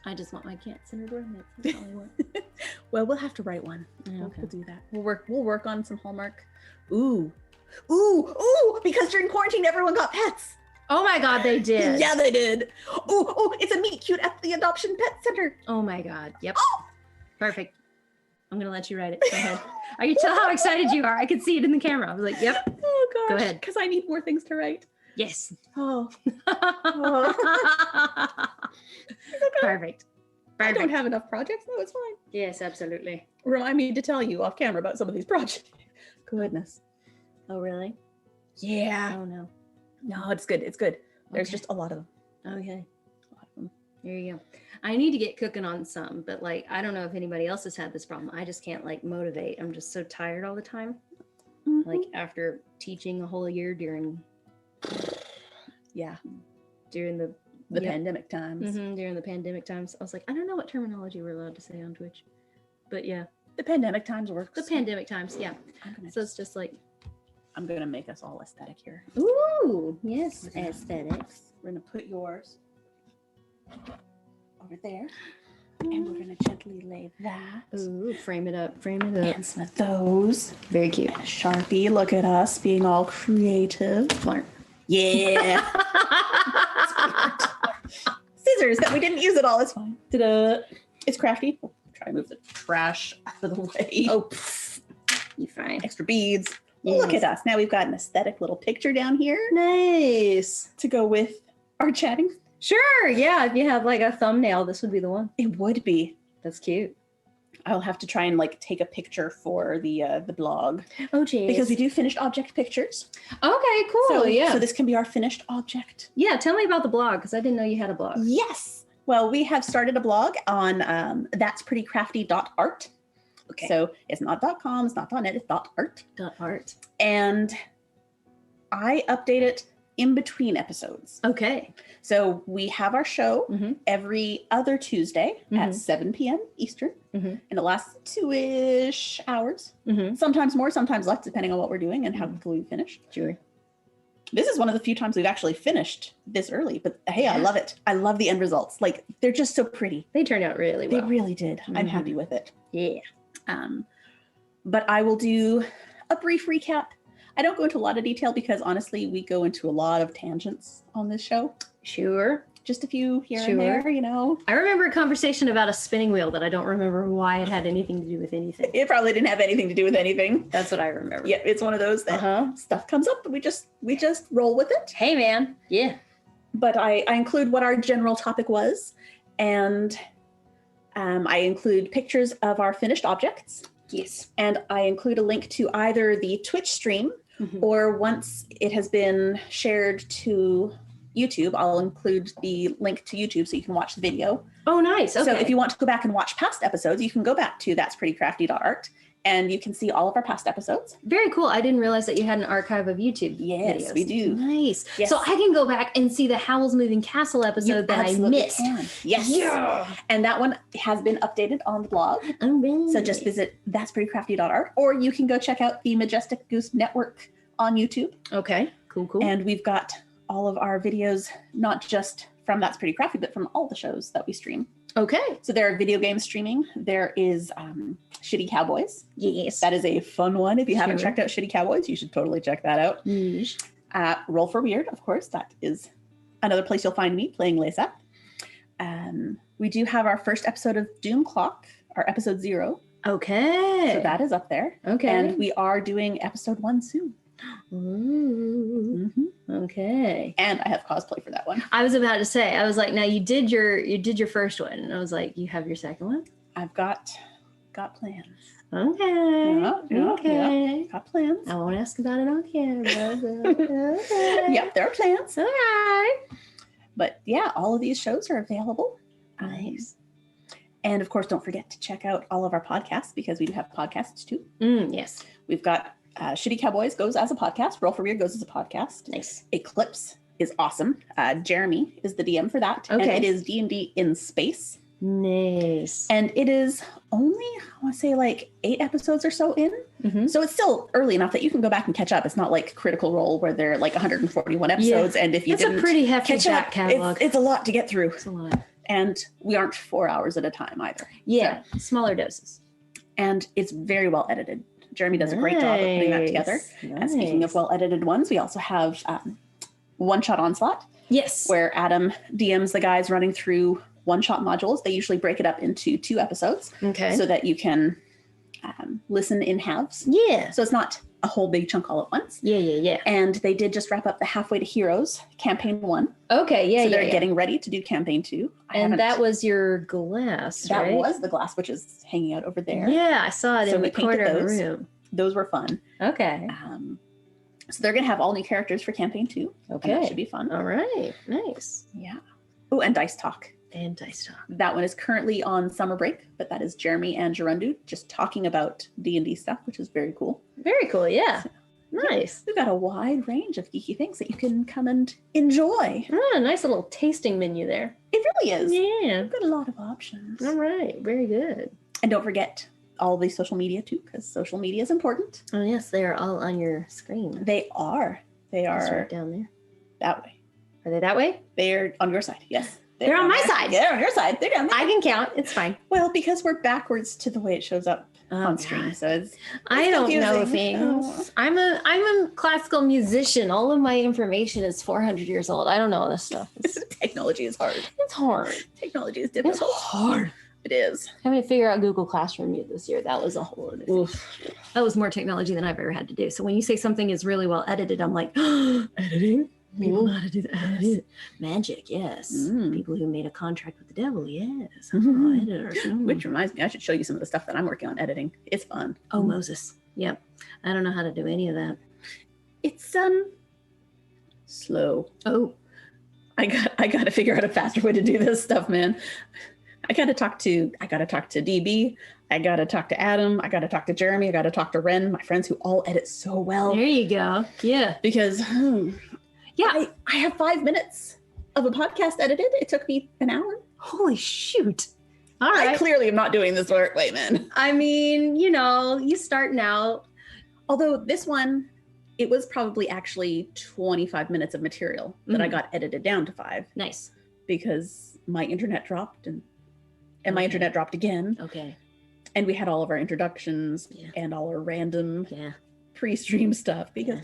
I just want my cat-centered romance. That's all I want. Well, we'll have to write one. Yeah, okay. We'll do that. We'll work on some Hallmark. Ooh, because during quarantine, everyone got pets. Oh my God, they did. Yeah, they did. Oh, it's a meet cute at the adoption pet center. Oh my God. Yep. Oh! Perfect. I'm going to let you write it. Go ahead. I can tell how excited you are. I could see it in the camera. I was like, yep. Oh gosh. Go ahead. Because I need more things to write. Yes. Oh. Perfect. I don't have enough projects. No, it's fine. Yes, absolutely. Remind me to tell you off camera about some of these projects. Goodness. Oh, really? Yeah. Oh, no. No, it's good. It's good. There's just a lot of them. Okay. A lot of them. There you go. I need to get cooking on some, but like, I don't know if anybody else has had this problem. I just can't like motivate. I'm just so tired all the time. Mm-hmm. Like after teaching a whole year during the pandemic times. Mm-hmm, during the pandemic times. I was like, I don't know what terminology we're allowed to say on Twitch, but yeah. The pandemic times works. The pandemic times, yeah. So it's just like. I'm going to make us all aesthetic here. Ooh, yes, aesthetics. We're going to put yours over there. And we're going to gently lay that. Ooh, frame it up. And some of those. Very cute. And a Sharpie. Look at us being all creative. Smart. Yeah. Scissors that we didn't use at all. It's fine. Ta-da. It's crafty. Oh, try to move the trash out of the way. Oh, you're fine. Extra beads. Yes. Look at us. Now we've got an aesthetic little picture down here. Nice. To go with our chatting. Sure. Yeah. If you have like a thumbnail, this would be the one. It would be. That's cute. I'll have to try and like take a picture for the blog. Oh, geez. Because we do finished object pictures. Okay, cool. So this can be our finished object. Yeah. Tell me about the blog because I didn't know you had a blog. Yes. Well, we have started a blog on that'sprettycrafty.art. Okay. So it's not .com, it's not .net, it's .art. .art. And I update it in between episodes. Okay. So we have our show every other Tuesday at 7 p.m. Eastern. And it lasts 2-ish hours. Sometimes more, sometimes less, depending on what we're doing and how quickly we finish. Sure. This is one of the few times we've actually finished this early, but hey, I love it. I love the end results. Like, they're just so pretty. They turned out really well. They really did. I'm happy with it. Yeah. But I will do a brief recap. I don't go into a lot of detail because honestly, we go into a lot of tangents on this show. Sure. Just a few here and there, you know. I remember a conversation about a spinning wheel that I don't remember why it had anything to do with anything. It probably didn't have anything to do with anything. That's what I remember. Yeah, it's one of those that stuff comes up and we just roll with it. Hey, man. Yeah. But I include what our general topic was, and I include pictures of our finished objects. Yes. And I include a link to either the Twitch stream or once it has been shared to YouTube, I'll include the link to YouTube so you can watch the video. Oh, nice. Okay. So if you want to go back and watch past episodes, you can go back to that'sprettycrafty.art And you can see all of our past episodes. Very cool. I didn't realize that you had an archive of YouTube Yes, videos. we do. Nice. Yes. So I can go back and see the Howl's Moving Castle episode that I missed. Can. Yes. Yeah. And that one has been updated on the blog. Oh, really? So just visit that'sprettycrafty.art, or you can go check out the Majestic Goose Network on YouTube. Okay. Cool. And we've got all of our videos, not just from That's Pretty Crafty, but from all the shows that we stream. Okay. So there are video game streaming. There is Shitty Cowboys. Yes. That is a fun one. If you haven't Sure. checked out Shitty Cowboys, you should totally check that out. Yeesh. Roll for Weird, of course. That is another place you'll find me playing Lisa. We do have our first episode of Doom Clock, our episode 0. Okay. So that is up there. Okay. And we are doing episode 1 soon. Ooh. Okay. And I have cosplay for that one. I was about to say, I was like, now you did your first one. And I was like, you have your second one? I've got plans. Okay. Okay. Got plans. I won't ask about it on camera. But okay. Yep, there are plans. All right. But yeah, all of these shows are available. Nice. And of course, don't forget to check out all of our podcasts, because we do have podcasts too. Yes. We've got Shitty Cowboys goes as a podcast. Roll for Weird goes as a podcast. Nice. Eclipse is awesome. Jeremy is the DM for that. Okay. And it is D&D in space. Nice. And it is only, I want to say, like 8 episodes or so in. Mm-hmm. So it's still early enough that you can go back and catch up. It's not like Critical Role where they're like 141 episodes. And if you It's didn't a pretty hefty catch back up, catalog. it's a lot to get through. It's a lot. And we aren't 4 hours at a time either. Yeah. Smaller doses. And it's very well edited. Jeremy does a great job of putting that together. And speaking of well edited ones, we also have One Shot Onslaught, Yes. where Adam DMs the guys running through one-shot modules. They usually break it up into 2 episodes Okay. so that you can listen in halves. Yeah. So it's not a whole big chunk all at once. Yeah. And they did just wrap up the Halfway to Heroes campaign 1. Okay. Yeah. So they're getting ready to do campaign 2. And that was your glass, that right? was the glass, which is hanging out over there. Yeah, I saw it So in we the corner painted of the those. room. Those were fun. Okay. So they're going to have all new characters for campaign 2. Okay. And that should be fun. All right. Nice. Yeah. Oh, and Dice Talk. And dice talk. That one is currently on summer break, but that is Jeremy and Gerundu just talking about D&D stuff, which is very cool. Very cool. Yeah. Nice. We've got a wide range of geeky things that you can come and enjoy. Ah, nice little tasting menu there. It really is. Yeah. We've got a lot of options. All right. Very good. And don't forget all the social media too, because social media is important. Oh yes, they are all on your screen. They are. They Just are right down there. that way. Are they that way? They're on your side. Yes. They're on down my there. side. Yeah, they're on your side. They're down there. I can count. It's fine. Well, because we're backwards to the way it shows up on screen. God. So it's I don't know confusing. things. I'm a classical musician. All of my information is 400 years old. I don't know this stuff. It's, technology is hard. it's hard. Technology is It's difficult. hard. It is. Having to figure out Google Classroom this year, that was a whole other thing. That was more technology than I've ever had to do. So when you say something is really well edited, I'm like, editing? People know how to do that. Edit. Magic, yes. Mm. People who made a contract with the devil, yes. Mhm. Editors. Which reminds me, I should show you some of the stuff that I'm working on editing. It's fun. Oh, Moses. Yep. I don't know how to do any of that. It's slow. Oh, I got to figure out a faster way to do this stuff, man. I got to talk to DB. I got to talk to Adam. I got to talk to Jeremy. I got to talk to Ren, my friends who all edit so well. there you go. Yeah. Because yeah, I have 5 minutes of a podcast edited. It took me an hour. Holy shoot. All I right. clearly am not doing this the right way, man. I mean, you starting out. Although this one, it was probably actually 25 minutes of material that I Mhm. got edited down to 5 Nice. because my internet dropped and my Okay. internet dropped again. Okay. And we had all of our introductions Yeah. and all our random Yeah. pre-stream stuff because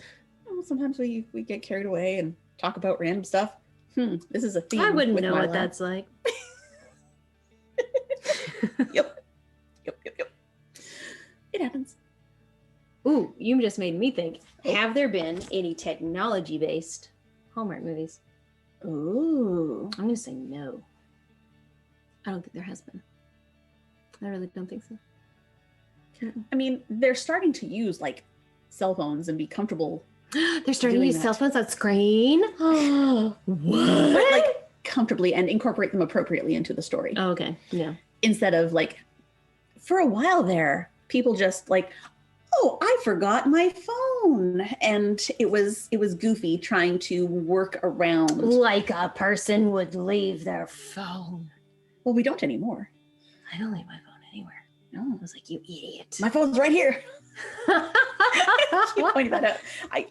Yeah. sometimes we get carried away and talk about random stuff. This is a theme. I wouldn't with know my what life. that's like. Yep. It happens. Ooh, you just made me think. Have there been any technology-based Hallmark movies? Ooh. I'm going to say no. I don't think there has been. I really don't think so. I mean, they're starting to use like cell phones and be comfortable, They're starting to Doing use that. cell phones on screen? but What? like comfortably and incorporate them appropriately into the story Oh, okay. Yeah. instead of like for a while there, people just like, oh, I forgot my phone. And it was goofy trying to work around. Like a person would leave their phone. Well, we don't anymore. I don't leave my phone anywhere. No. I was like, you idiot. My phone's right here. You pointed that out.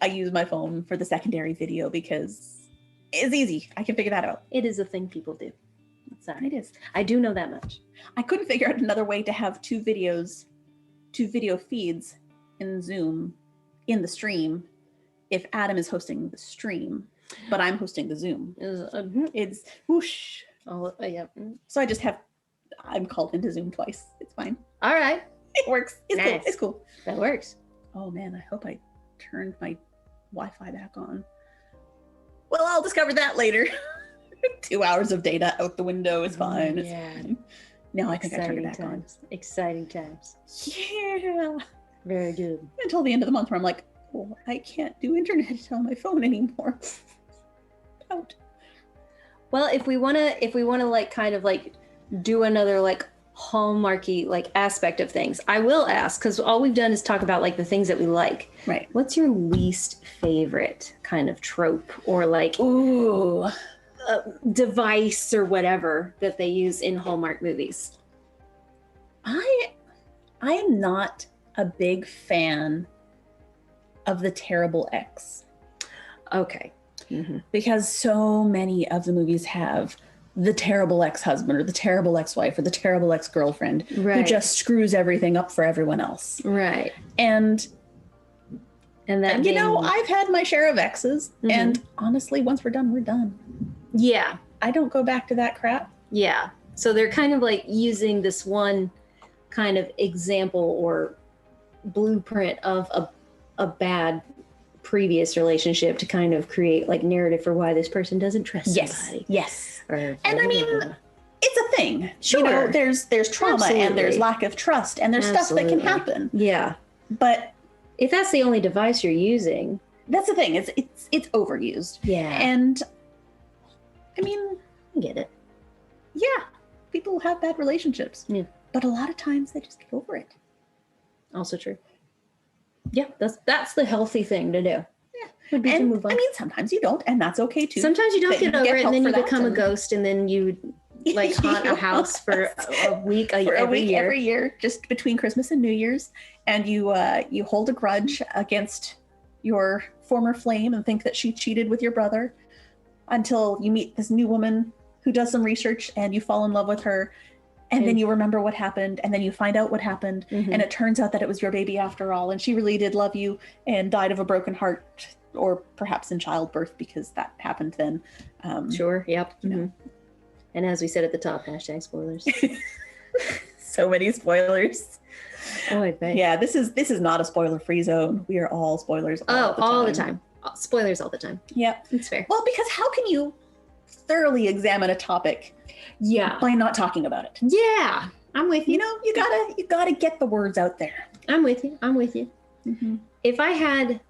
I use my phone for the secondary video because it's easy. I can figure that out. It is a thing people do. Sorry. It is. I do know that much. I couldn't figure out another way to have two video feeds in Zoom in the stream if Adam is hosting the stream, but I'm hosting the Zoom. It's whoosh. Oh, yeah. So I'm called into Zoom twice. It's fine. All right. It works. It's Nice. cool. It's cool. That works. Oh man, I hope I turned my Wi-Fi back on. Well, I'll discover that later. 2 hours of data out the window is fine. It's Yeah. fine. No, I think I turned it back times. Exciting times. on. Yeah. Very good. Until the end of the month where I'm like, oh, I can't do internet on my phone anymore. Out. Well, if we wanna like kind of like do another like Hallmarky like aspect of things, I will ask, because all we've done is talk about like the things that we like. Right. What's your least favorite kind of trope or like Ooh. device or whatever that they use in Hallmark movies? I am not a big fan of the terrible ex. Okay. Because so many of the movies have the terrible ex-husband or the terrible ex-wife or the terrible ex-girlfriend who Right. just screws everything up for everyone else. Right. And that you know, being- I've had my share of exes, Mhm. and honestly, once we're done, we're done. yeah. I don't go back to that crap. Yeah. So they're kind of like using this one kind of example or blueprint of a bad previous relationship to kind of create like narrative for why this person doesn't trust somebody. Yes. Or And I mean, whatever. it's a thing. Sure. You know, there's trauma and there's Absolutely. lack of trust and there's stuff that can Absolutely. happen. Yeah. But If that's the only device you're using, that's the thing. It's overused. yeah. And I mean, I get it. yeah, people have bad relationships. Yeah. But a lot of times they just get over it. Also true. Yeah, that's the healthy thing to do. Yeah. Would be to And move on. I mean, sometimes you don't, and that's okay too. Sometimes you don't that you get over get it, help and then for you that, become a and- ghost, and then you like haunt a house for a week, for a every week year. every year, just between Christmas and New Year's, and you hold a grudge against your former flame and think that she cheated with your brother until you meet this new woman who does some research and you fall in love with her, and then you remember what happened, and then you find out what happened, Mhm. and it turns out that it was your baby after all, and she really did love you and died of a broken heart, or perhaps in childbirth because that happened then. Sure. Yep. You know. Mhm. And as we said at the top, hashtag spoilers. So many spoilers. Oh, I bet. Yeah, this is not a spoiler-free zone. We are all spoilers All the time. Spoilers all the time. Yep. It's fair. Well, because how can you thoroughly examine a topic Yeah. by not talking about it? Yeah. I'm with You you. know, you gotta get the words out there. I'm with you. I'm with you. If I had,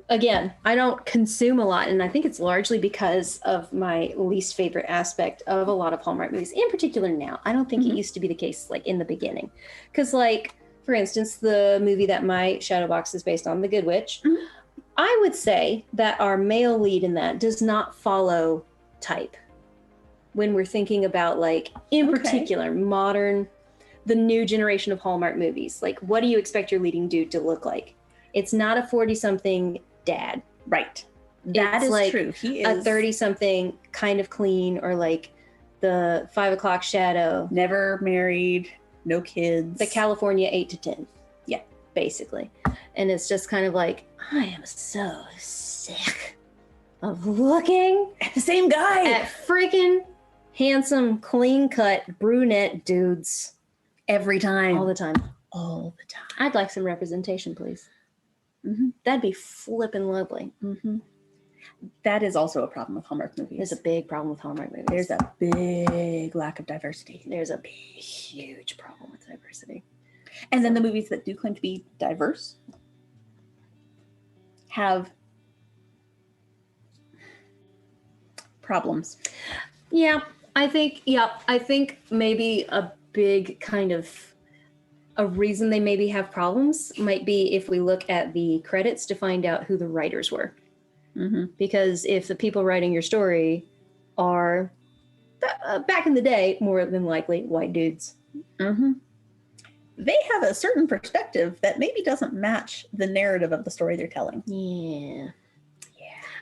again, I don't consume a lot, and I think it's largely because of my least favorite aspect of a lot of Hallmark movies, in particular now. I don't think it Mhm. used to be the case like in the beginning. Because, like, for instance, the movie that my shadow box is based on, The Good Witch, Mhm. I would say that our male lead in that does not follow type when we're thinking about, like, in Okay. particular, modern, the new generation of Hallmark movies. Like, what do you expect your leading dude to look like? It's not a 40-something dad. Right. That It's is like true. He is A 30-something kind of clean, or like the 5 o'clock shadow, never married, no kids. the California 8 to 10. Yeah. Basically. And it's just kind of like, I am so sick of looking the same guy at freaking handsome, clean-cut brunette dudes every time. all the time. All the time. I'd like some representation, please. Mhm. That'd be flippin' lovely. Mhm. That is also a problem with Hallmark movies. There's a big problem with Hallmark movies. There's a big lack of diversity. There's a huge problem with diversity. And then the movies that do claim to be diverse have problems. Yeah, I think maybe a big kind of a reason they maybe have problems might be if we look at the credits to find out who the writers were. Mm-hmm. Because if the people writing your story are back in the day, more than likely white dudes. Mm-hmm. They have a certain perspective that maybe doesn't match the narrative of the story they're telling. Yeah.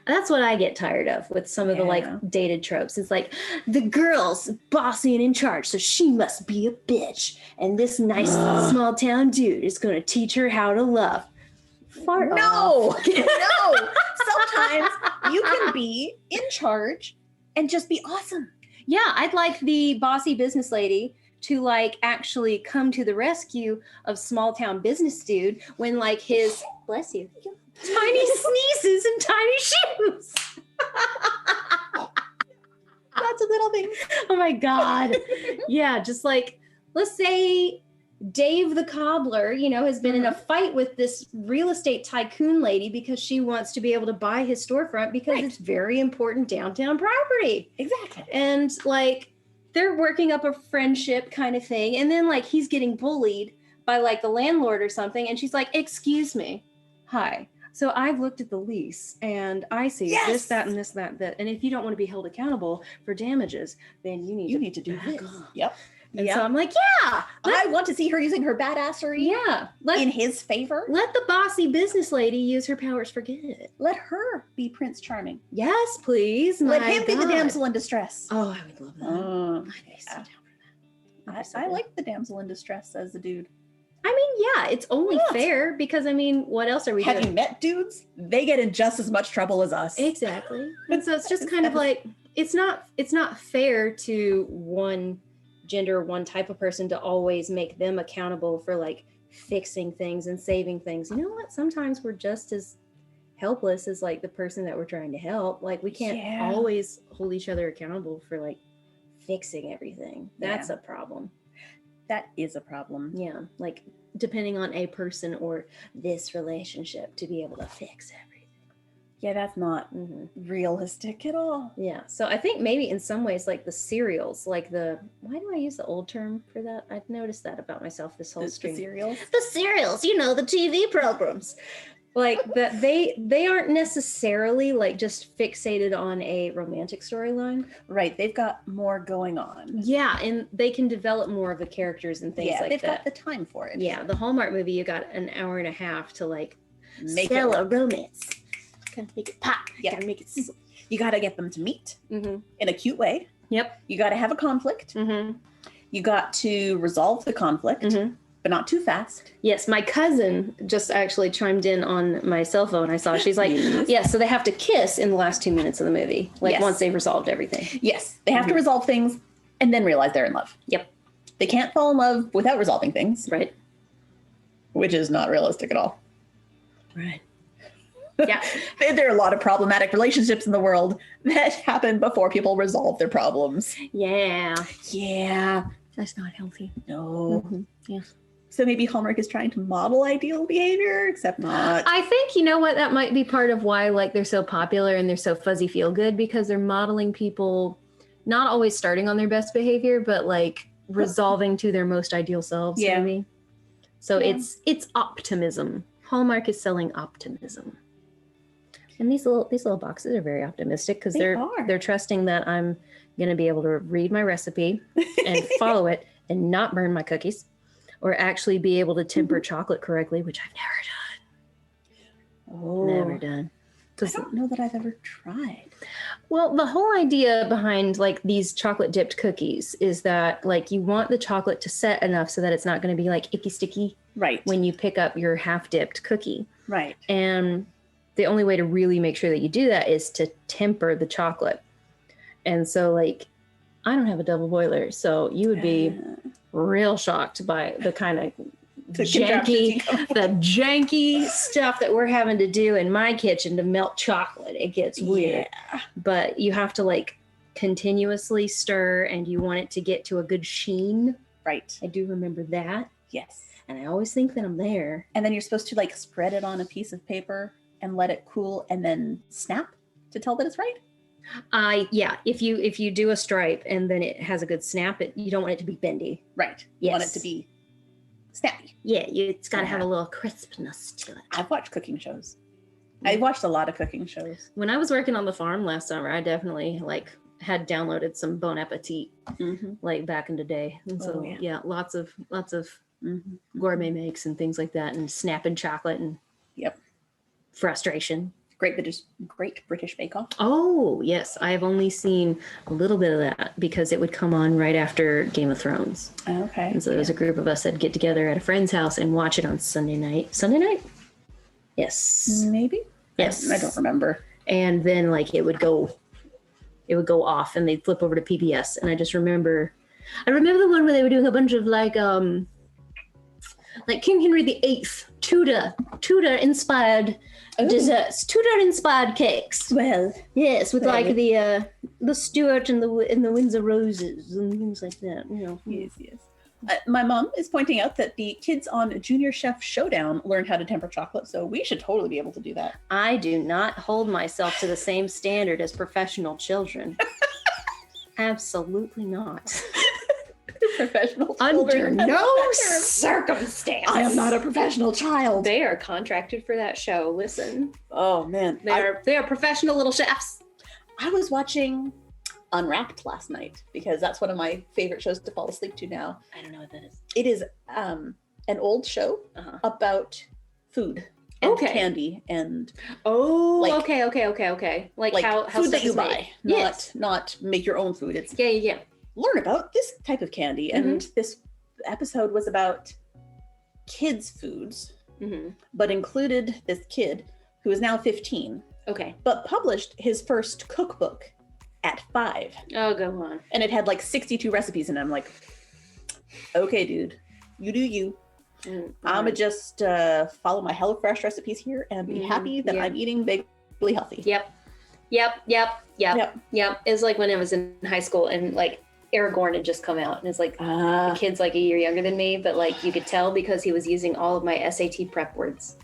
That's what I get tired of with some of the like dated tropes. It's like the girl's bossy and in charge, so she must be a bitch. And this nice small town dude is going to teach her how to love. Fart No, off. no. Sometimes you can be in charge and just be awesome. Yeah, I'd like the bossy business lady to like actually come to the rescue of small town business dude when like his, bless you, tiny sneezes and tiny shoes. That's a little thing. Oh my God. Yeah, just like, let's say Dave the cobbler, you know, has been in a fight with this real estate tycoon lady because she wants to be able to buy his storefront because it's very important downtown property. Exactly. And like, they're working up a friendship kind of thing. And then like, he's getting bullied by like the landlord or something. And she's like, excuse me. Hi. So I've looked at the lease and I see this, that, and this, that. And if you don't want to be held accountable for damages, then you need to do this. off. Yep. And so I'm like, yeah, I want to see her using her badassery in his favor. Let the bossy business lady use her powers for good. Let her be Prince Charming. Yes, please. Let him be the damsel in distress. Oh, I would love that. I'd be so down for that. I like the damsel in distress as a dude. I mean, yeah, it's only fair because I mean, what else are we doing? Have you met dudes? They get in just as much trouble as us. Exactly. And so it's just kind of like, it's not fair to one gender, one type of person to always make them accountable for like fixing things and saving things. You know what? Sometimes we're just as helpless as like the person that we're trying to help. Like we can't always hold each other accountable for like fixing everything. That's a problem. That is a problem. Yeah. Like depending on a person or this relationship to be able to fix everything. Yeah, that's not realistic at all. Yeah. So I think maybe in some ways, like the serials, like why do I use the old term for that? I've noticed that about myself this whole stream. The serials? The serials, you know, the TV programs. Like that they aren't necessarily like just fixated on a romantic storyline. Right. They've got more going on. Yeah. And they can develop more of the characters and things like that. They've got the time for it. Yeah. The Hallmark movie, you got an hour and a half to like sell a romance. Gotta make it pop. Yeah. Gotta make it. You got to get them to meet in a cute way. Yep. You got to have a conflict. You got to resolve the conflict, but not too fast. Yes, my cousin just actually chimed in on my cell phone. I saw she's like, so they have to kiss in the last 2 minutes of the movie, like once they've resolved everything. Yes, they have to resolve things and then realize they're in love. Yep. They can't fall in love without resolving things. Right. Which is not realistic at all. Right. Yeah. There are a lot of problematic relationships in the world that happen before people resolve their problems. Yeah. Yeah. That's not healthy. No. Yeah. So maybe Hallmark is trying to model ideal behavior, except not. I think, you know what, that might be part of why like they're so popular and they're so fuzzy feel good, because they're modeling people not always starting on their best behavior, but like resolving to their most ideal selves. Maybe. So it's optimism. Hallmark is selling optimism. And these little boxes are very optimistic because they're trusting that I'm going to be able to read my recipe and follow it and not burn my cookies, or actually be able to temper chocolate correctly, which I've never done. I don't know that I've ever tried. Well, the whole idea behind like these chocolate dipped cookies is that like you want the chocolate to set enough so that it's not going to be like icky sticky when you pick up your half dipped cookie. Right. And the only way to really make sure that you do that is to temper the chocolate. And so like, I don't have a double boiler, so you would be real shocked by the kind of janky stuff that we're having to do in my kitchen to melt chocolate. It gets weird, but you have to like continuously stir and you want it to get to a good sheen. Right. I do remember that. Yes. And I always think that I'm there. And then you're supposed to like spread it on a piece of paper and let it cool and then snap to tell that it's right. If you do a stripe and then it has a good snap, you don't want it to be bendy. Right. You want it to be snappy. Yeah, it's got to have Yeah. a little crispness to it. I've watched cooking shows. I watched a lot of cooking shows. When I was working on the farm last summer, I definitely like had downloaded some Bon Appetit Mm-hmm. like back in the day, and so Oh, yeah. yeah, lots of Mm-hmm. gourmet makes and things like that, and snapping chocolate and Yep. frustration. Great British Bake Off. Oh yes, I have only seen a little bit of that because it would come on right after Game of Thrones, Okay. and so there was a group of us that'd get together at a friend's house and watch it on Sunday night. Sunday night? Yes. Maybe. Yes. I don't remember. And then like it would go off and they'd flip over to PBS. And I remember the one where they were doing a bunch of like King Henry VIII Tudor inspired desserts, Tudor inspired cakes. Well, Yes, with like Right. the Stuart and the Windsor roses and things like that. You know. yes. My mom is pointing out that the kids on Junior Chef Showdown learned how to temper chocolate, so we should totally be able to do that. I do not hold myself to the same standard as professional children. Absolutely not. Professional Under children. no circumstance. I am not a professional child. They are contracted for that show. Listen, Oh man, they are professional little chefs. I was watching Unwrapped last night because that's one of my favorite shows to fall asleep to now. I don't know what that is. It is an old show Uh-huh. about food and Okay. candy and Oh, Like- okay. Like how food stuff that you is made. buy, Yes. not make your own food. It's Yeah. learn about this type of candy. And this episode was about kids' foods, Mm-hmm. but included this kid who is now 15, Okay. but published his first cookbook at 5. Oh, go on. And it had like 62 recipes in it. I'm like, okay, dude, you do you. I'ma just follow my HelloFresh recipes here and be happy that yeah. I'm eating vaguely healthy. Yep. It's like when I was in high school and like Aragorn had just come out and it's like the kid's like a year younger than me, but like you could tell because he was using all of my SAT prep words.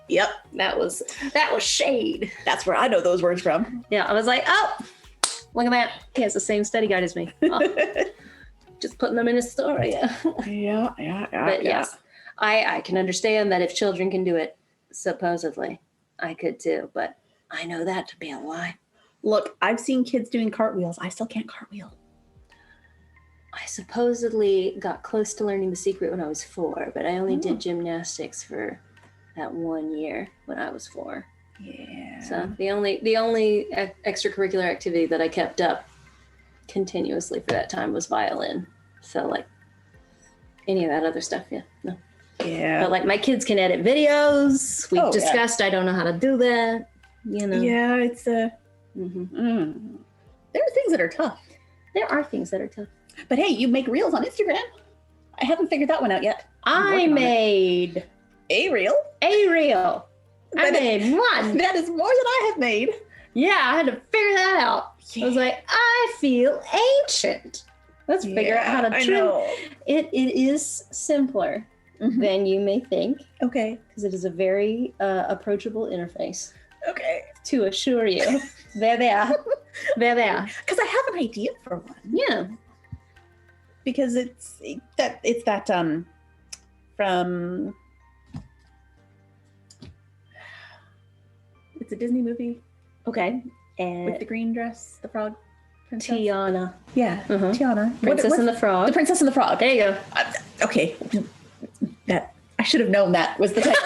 Yep, That was shade. that's where I know those words from. Yeah, I was like, oh, look at that. He has the same study guide as me. Oh, just putting them in his story. Yeah. But yes, I can understand that if children can do it, supposedly, I could too. But I know that to be a lie. Look, I've seen kids doing cartwheels. I still can't cartwheel. I supposedly got close to learning the secret when I was 4, but I only did gymnastics for that 1 year when I was 4. Yeah. So the only extracurricular activity that I kept up continuously for that time was violin. So like any of that other stuff, no. Yeah. But like my kids can edit videos. We've Oh, yeah. discussed. I don't know how to do that. You know. Yeah, it's Mhm. There are things that are tough. There are things that are tough. But hey, you make reels on Instagram. I haven't figured that one out yet. I'm I working on it. made A reel? a reel. I That is- made one. That is more than I have made. Yeah, I had to figure that out. I was like, I feel ancient. Let's figure out how to I trim. know. It is simpler Mhm. than you may think Okay. because it is a very approachable interface. Okay. To assure you, there they are. There they are. Because I have an idea for one. Yeah. Because it's that from it's a Disney movie Okay. with And the green dress, the frog princess. Tiana. Yeah, Uh-huh. Tiana. Princess and the Frog. The Princess and the Frog. There you go. Okay, that I should have known that was the title.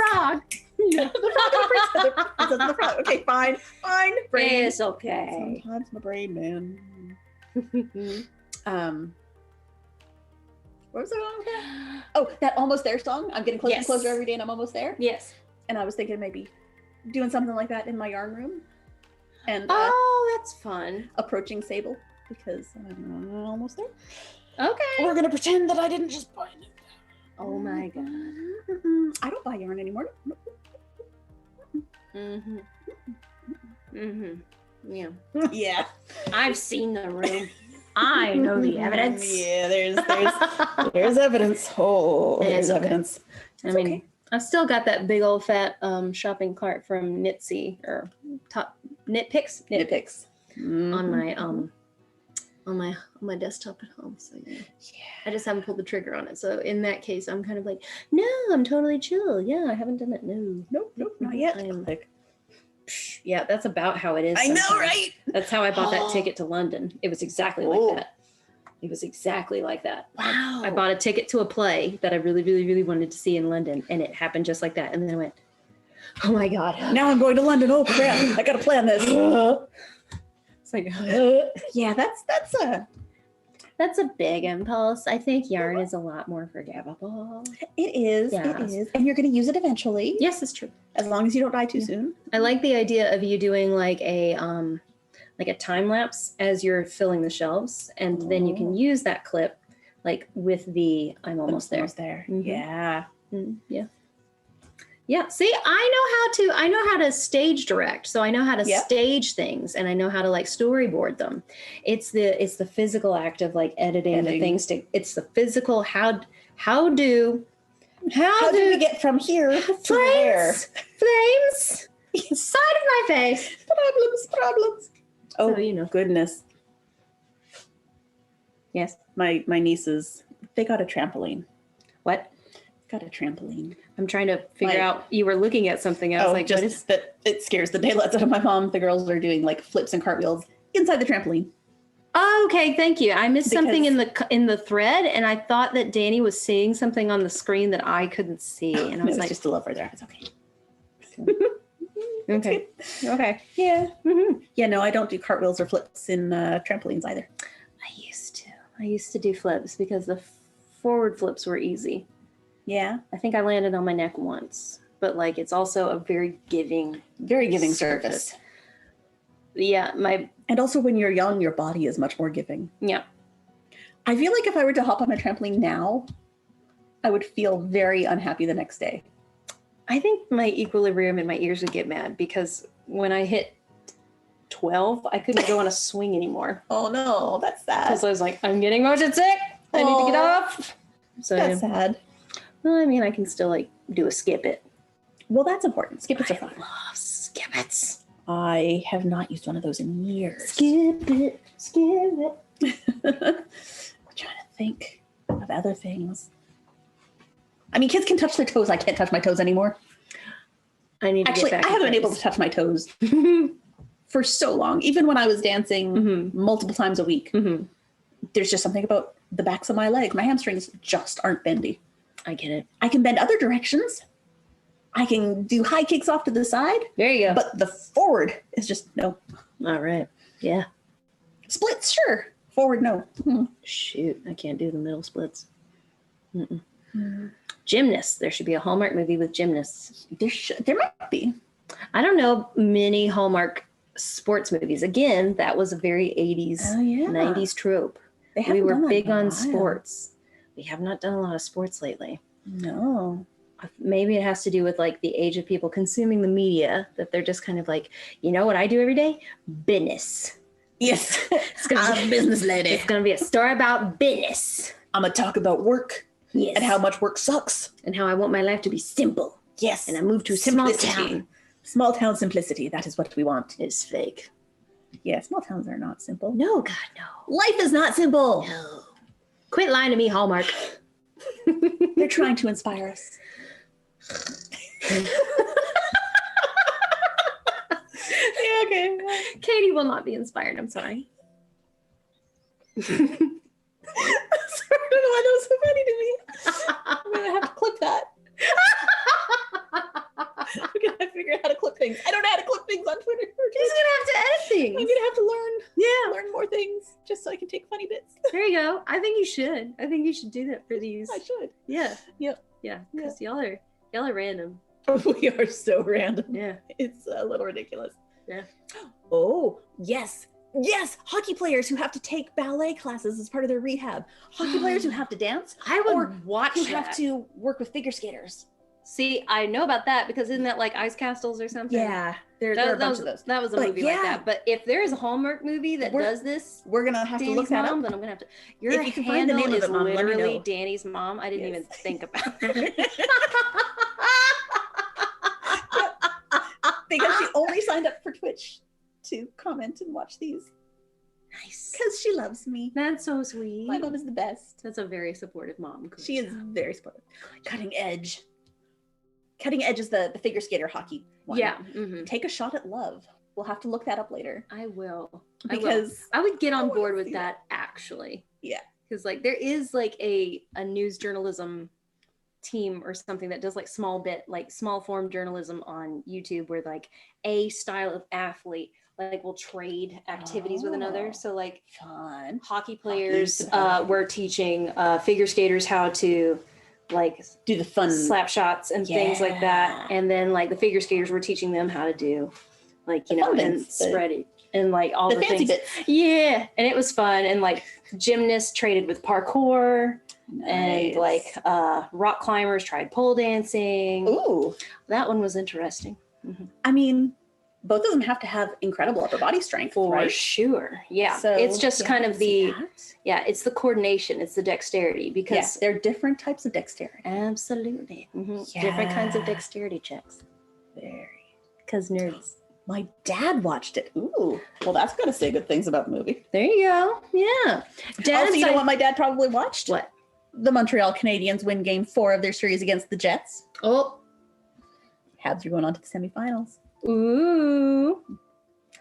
Frog. The Princess and the Frog. Okay, fine. Brain. It's okay. Sometimes my brain, man. What was that? Oh, that Almost There song. I'm getting closer and Yes. closer every day, and I'm almost there. Yes. And I was thinking maybe doing something like that in my yarn room, and Oh, that's fun. approaching Sable because I'm almost there. Okay. We're gonna pretend that I didn't just buy it. Oh my god. I don't buy yarn anymore. Mm-hmm. Mm-hmm. Yeah. Yeah. I've seen the room. I know the evidence. Yeah, there's evidence. Oh, It's there's okay. evidence. I It's mean, okay. I've still got that big old fat shopping cart from Knitsy or Top Knitpicks Nitpicks on my on my desktop at home. So yeah. I just haven't pulled the trigger on it. So in that case, I'm kind of like, no, I'm totally chill. Yeah, I haven't done it. No. Nope, not yet. Yeah, that's about how it is. I know, right? That's how I bought that ticket to London. It was exactly like that. It was exactly like that. Wow. I bought a ticket to a play that I really, really, really wanted to see in London, and it happened just like that. And then I went, oh my God. Now I'm going to London. Oh crap. I got to plan this. It's like, yeah, that's a big impulse. I think yarn is a lot more forgivable. it is. Yes. It is. And you're going to use it eventually. Yes, it's true. As long as you don't die too soon. I like the idea of you doing like a time lapse as you're filling the shelves, and then you can use that clip like with the I'm almost there. Mm-hmm. Yeah. Yeah. Yeah. See, I know how to stage direct. So I know how to stage things, and I know how to like storyboard them. It's the physical act of like editing the things it's the physical how do we get from here to there? Flames side of my face. Problems. Oh, So, you know. Goodness. Yes. My nieces, they got a trampoline. What? Got a trampoline. I'm trying to figure out. You were looking at something. I was like, just what is that it scares the daylights out of my mom. The girls are doing like flips and cartwheels inside the trampoline. Oh, okay, thank you. I missed something in the thread, and I thought that Danie was seeing something on the screen that I couldn't see, and I was like, just a love right there. It's okay. okay. Yeah. Mm-hmm. Yeah, no, I don't do cartwheels or flips in trampolines either. I used to do flips because the forward flips were easy. Yeah. I think I landed on my neck once, but like it's also a very giving service. Yeah, and also when you're young, your body is much more giving. Yeah. I feel like if I were to hop on a trampoline now, I would feel very unhappy the next day. I think my equilibrium in my ears would get mad because when I hit 12, I couldn't go on a swing anymore. Oh no, that's sad. Because I was like, I'm getting motion sick. I need to get off. So that's sad. Well, I mean, I can still like do a skip it. Well, that's important. Skip it's are fun. I love skip its. I have not used one of those in years. Skip it. I'm trying to think of other things. I mean, kids can touch their toes. I can't touch my toes anymore. I need to Actually, get back I haven't been able to touch my toes for so long. Even when I was dancing multiple times a week, there's just something about the backs of my legs. My hamstrings just aren't bendy. I get it. I can bend other directions. I can do high kicks off to the side. There you go. But the forward is just no. All right. Yeah. Splits, sure. Forward, no. Shoot, I can't do the middle splits. Gymnasts. There should be a Hallmark movie with gymnasts. There might be. I don't know many Hallmark sports movies. Again, that was a very 80s, 90s trope. We were big on sports. We have not done a lot of sports lately. No. Maybe it has to do with like the age of people consuming the media, that they're just kind of like, you know what I do every day? Business. Yes. I'm a business lady. It's going to be a story about business. I'm going to talk about work. Yes. And how much work sucks. And how I want my life to be simple. Yes. And I moved to a small town. Small town simplicity. That is what we want. It's fake. Yeah, small towns are not simple. No, God, no. Life is not simple. No. Quit lying to me, Hallmark. They're trying to inspire us. Yeah, okay. Katie will not be inspired. I'm sorry. I don't know why that was so funny to me. I'm gonna have to clip that. I'm gonna figure out how to clip things. I don't know how to clip things on Twitter. She's gonna have to edit things. I'm gonna have to learn more things just so I can take funny bits. There you go. I think you should. I think you should do that for these. I should. Yeah. Yep. Yeah. Because y'all are random. We are so random. Yeah. It's a little ridiculous. Yeah. Oh, yes. Yes. Hockey players who have to take ballet classes as part of their rehab. Hockey players who have to dance. I would watch who that. have to work with figure skaters. See, I know about that because isn't that like ice castles or something? Yeah. There are a bunch of those. That was a movie like that. But if there is a Hallmark movie that does this, we're going to have to Danny's look that mom, up. then I'm going to have to. Your If you can find the handle name of is it, Mom, let me literally know. Danny's mom. I didn't even think about it. Because she only signed up for Twitch to comment and watch these. Nice. because she loves me. That's so sweet. My mom is the best. That's a very supportive mom. Good She is job. very supportive. Cutting Edge. Cutting Edge is the figure skater hockey one. Yeah. Take a Shot at Love. We'll have to look that up later. I will. Because I would get on wanna board with see that actually. Yeah. Because like there is like a news journalism team or something that does like small form journalism on YouTube where like a style of athlete like will trade activities with another. Oh. So like fun. hockey players Hockey. were teaching figure skaters how to like Do the fun slap shots and things like that. Yeah. And then like the figure skaters were teaching them how to do like, you The know, fun and bits, the- spread it and like all the the fancy things. bits. Yeah. And it was fun. And like gymnasts traded with parkour and like rock climbers tried pole dancing. Ooh. That one was interesting. I mean, both of them have to have incredible upper body strength, For right? sure. Yeah. So, it's just yeah, kind I of can see the, that. yeah, it's the coordination. It's the dexterity because Yes, there are different types of dexterity. absolutely. Different kinds of Yeah. dexterity checks. Very. Because nerds. My dad watched it. Ooh. Well, that's got to say good things about the movie. There you go. Yeah. Dad, Also, you know what my dad probably watched? What? The Montreal Canadiens win Game 4 of their series against the Jets. Oh. Habs are going on to the semifinals. Ooh.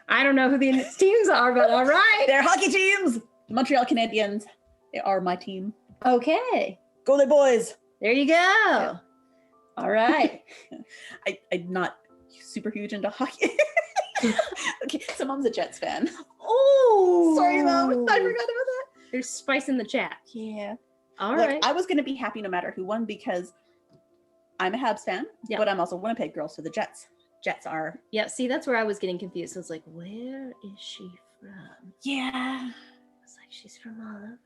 I don't know who the teams are, but all right. They're hockey teams. The Montreal Canadiens. They are my team. Okay. Go the boys. There you go. All right. I'm not super huge into hockey. Okay, so mom's a Jets fan. Oh. Sorry, Mom. I forgot about that. There's spice in the chat. Yeah. All Look, right. I was going to be happy no matter who won because I'm a Habs fan, Yeah. but I'm also a Winnipeg girl, so the Jets are. Yeah, see, that's where I was getting confused. I was like, where is she from? Yeah. I was like, she's from all over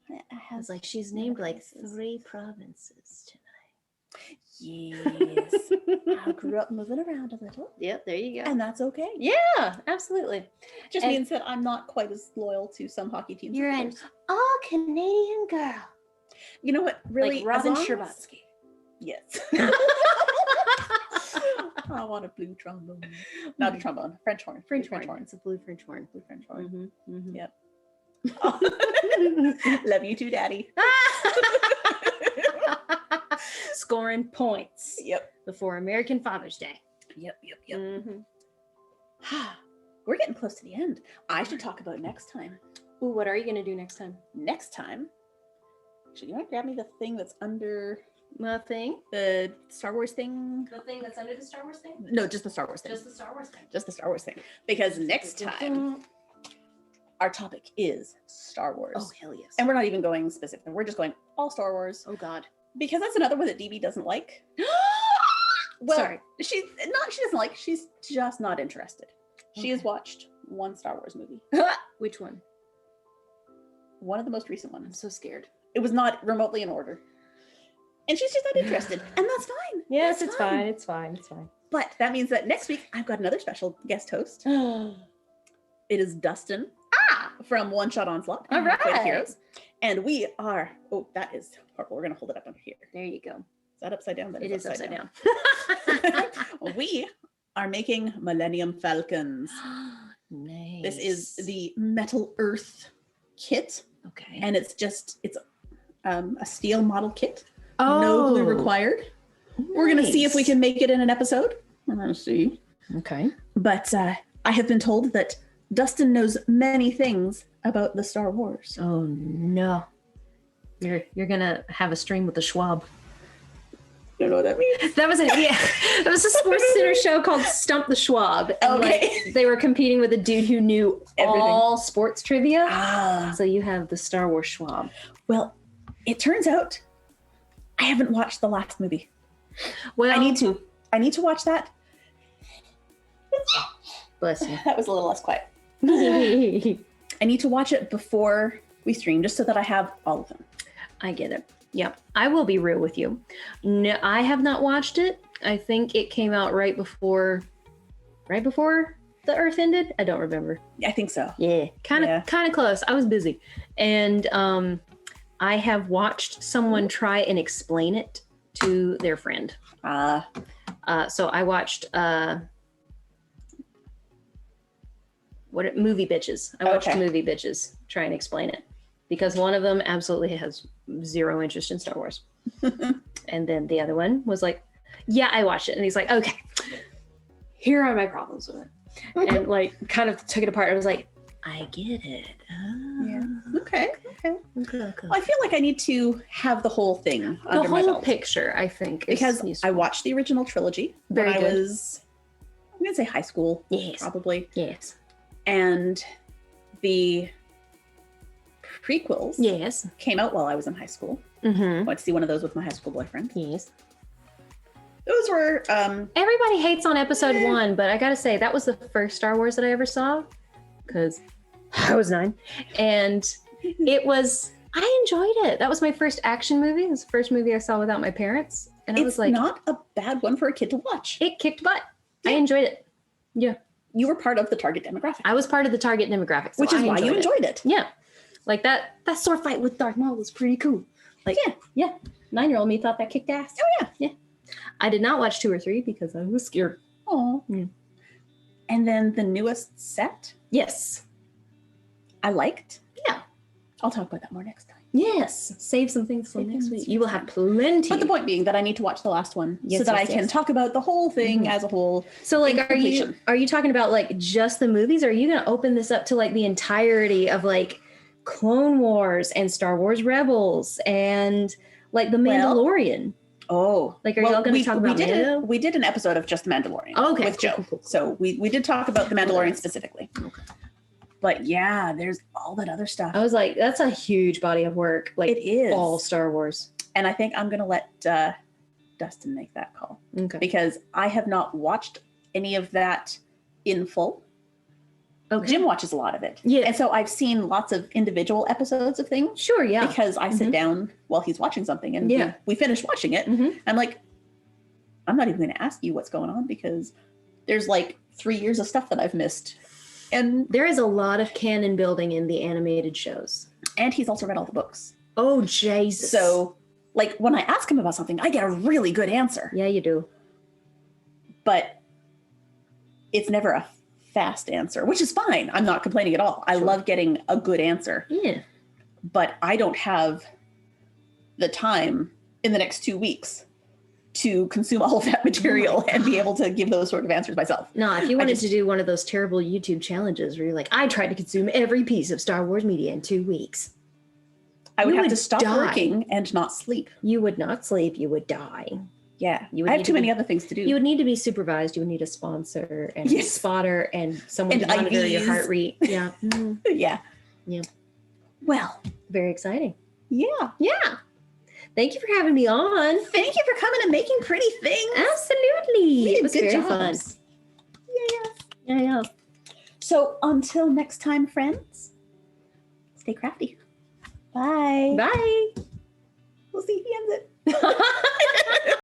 Canada. I was like, she's named like 3 provinces tonight. Yes. I grew up moving around a little, Yep, there you go. and that's okay. Yeah, absolutely. Just and- means that I'm not quite as loyal to some hockey teams. You're as an others. all Canadian girl. You know what? Really, Like Robin as long as- Scherbatsky. Yes. I want a blue trombone. Not a trombone. French horn. French Blue horn. It's a blue French horn. Blue French horn. Mm-hmm. Yep. Love you too, Daddy. Scoring points Yep. before American Father's Day. Yep. Mhm. We're getting close to the end. I should talk about next time. Ooh, what are you going to do next time? Next time. Actually, you want to grab me the thing that's under Nothing. the Star Wars thing? The thing that's under the Star Wars thing? No, just the Star Wars thing. Just the Star Wars thing. Just the Star Wars thing. Because next time, our topic is Star Wars. Oh, hell yes. And we're not even going specific. We're just going all Star Wars. Oh, God. Because that's another one that DB doesn't like. Well, Sorry. she doesn't like, she's just not interested. She has watched one Star Wars movie. Which one? One of the most recent I'm ones. so scared. It was not remotely in order. And she's just not interested. And that's fine. Yes, That's it's fine. It's fine. It's fine. But that means that next week I've got another special guest host. It is Dustin from One Shot Onslaught. All Fight right. Heroes. And we are, that is horrible. We're going to hold it up under here. There you go. Is that upside down? That It is upside down. We are making Millennium Falcons. Nice. This is the Metal Earth kit. okay. And it's a steel model kit. No glue required. We're going to see if we can make it in an episode. We're going to see. Okay. But I have been told that Dustin knows many things about the Star Wars. Oh no. You're gonna have a stream with the Schwab. You know what that means? That was that was a Sports Center show called Stump the Schwab. And Okay. like, they were competing with a dude who knew Everything. all sports trivia. Ah. So you have the Star Wars Schwab. Well, it turns out I haven't watched the last movie. Well, I need to watch that. bless you. That was a little less quiet. I need to watch it before we stream, just so that I have all of them. I get it. Yep. I will be real with you. No, I have not watched it. I think it came out right before the Earth ended. I don't remember. I think so. Yeah. Kind of close. I was busy. And I have watched someone try and explain it to their friend. So I watched movie bitches. I watched Okay. movie bitches try and explain it because one of them absolutely has zero interest in Star Wars. And then the other one was like, yeah, I watched it. And he's like, okay, here are my problems with it. And like kind of took it apart. I was like, I get it. Yeah. Okay. Okay. Well, I feel like I need to have the whole thing The under my whole belt. picture, I think, is Because useful. I watched the original trilogy Very when I good. was, I'm going to say high school, Yes. probably. Yes. And the prequels Yes. came out while I was in high school. Mm-hmm. Went to see one of those with my high school boyfriend. Yes. Those were, Everybody hates on episode 1, but I gotta say that was the first Star Wars that I ever saw because I was 9, and it was. I enjoyed it. That was my first action movie. It was the first movie I saw without my parents, and I it's was like, not a bad one for a kid to watch. it kicked butt. I enjoyed it. Yeah, You were part of the target demographic, I was part of the target demographic, so which is I why you it. enjoyed it. Yeah, like that sword fight with Darth Maul was pretty cool. Like, yeah. 9-year-old me thought that kicked ass. Oh, yeah. I did not watch 2 or 3 because I was scared. Oh. Yeah. And then the newest set, Yes. I liked. Yeah. I'll talk about that more next time. Yes. Save some things for Save next things week. for You will next have plenty. But the point being that I need to watch the last one Yes, so that yes, I can yes. talk about the whole thing Mhm. as a whole. So like, in are you completion. talking about like just the movies? Or are you going to open this up to like the entirety of like Clone Wars and Star Wars Rebels and like the Well, Mandalorian? Oh, Like, are y'all gonna talk about Mando? We did an episode of just The Mandalorian. Okay, with cool, Joe. cool, cool. So we did talk about The Mandalorian Nice. specifically. Okay. But yeah, there's all that other stuff. I was like, that's a huge body of work. Like It is. all Star Wars. And I think I'm going to let Dustin make that call Okay. because I have not watched any of that in full. Okay. Jim watches a lot of it. Yeah. And so I've seen lots of individual episodes of things Sure. Yeah. because I sit Mhm. down while he's watching something and Yeah. we finish watching it. Mhm. I'm like, I'm not even going to ask you what's going on because there's like 3 years of stuff that I've missed. And There is a lot of canon building in the animated shows. he's also read all the books. Oh, Jesus. So like when I ask him about something, I get a really good answer. yeah, you do. But it's never a fast answer, which is fine. I'm not complaining at all. I Sure. love getting a good answer, Yeah. but I don't have the time in the next 2 weeks to consume all of that material and be able to give those sort of answers myself. No, if you wanted just- to do one of those terrible YouTube challenges where you're like, I tried to consume every piece of Star Wars media in 2 weeks, I would You have would to stop die. working and not sleep. you would not sleep. You would die. Yeah. You would I have need too to many be- other things to do. You would need to be supervised. You would need a sponsor and a Yes. spotter and someone And to monitor your IVs. heart rate. Yeah. Mhm. Yeah. Yeah. Well, Very exciting. yeah. Yeah. Thank you for having me on. Thank you for coming and making pretty things. Absolutely. We It did was good very fun. jobs. Yeah. Yeah, yeah. So until next time, friends, stay crafty. Bye. Bye. We'll see if he ends it.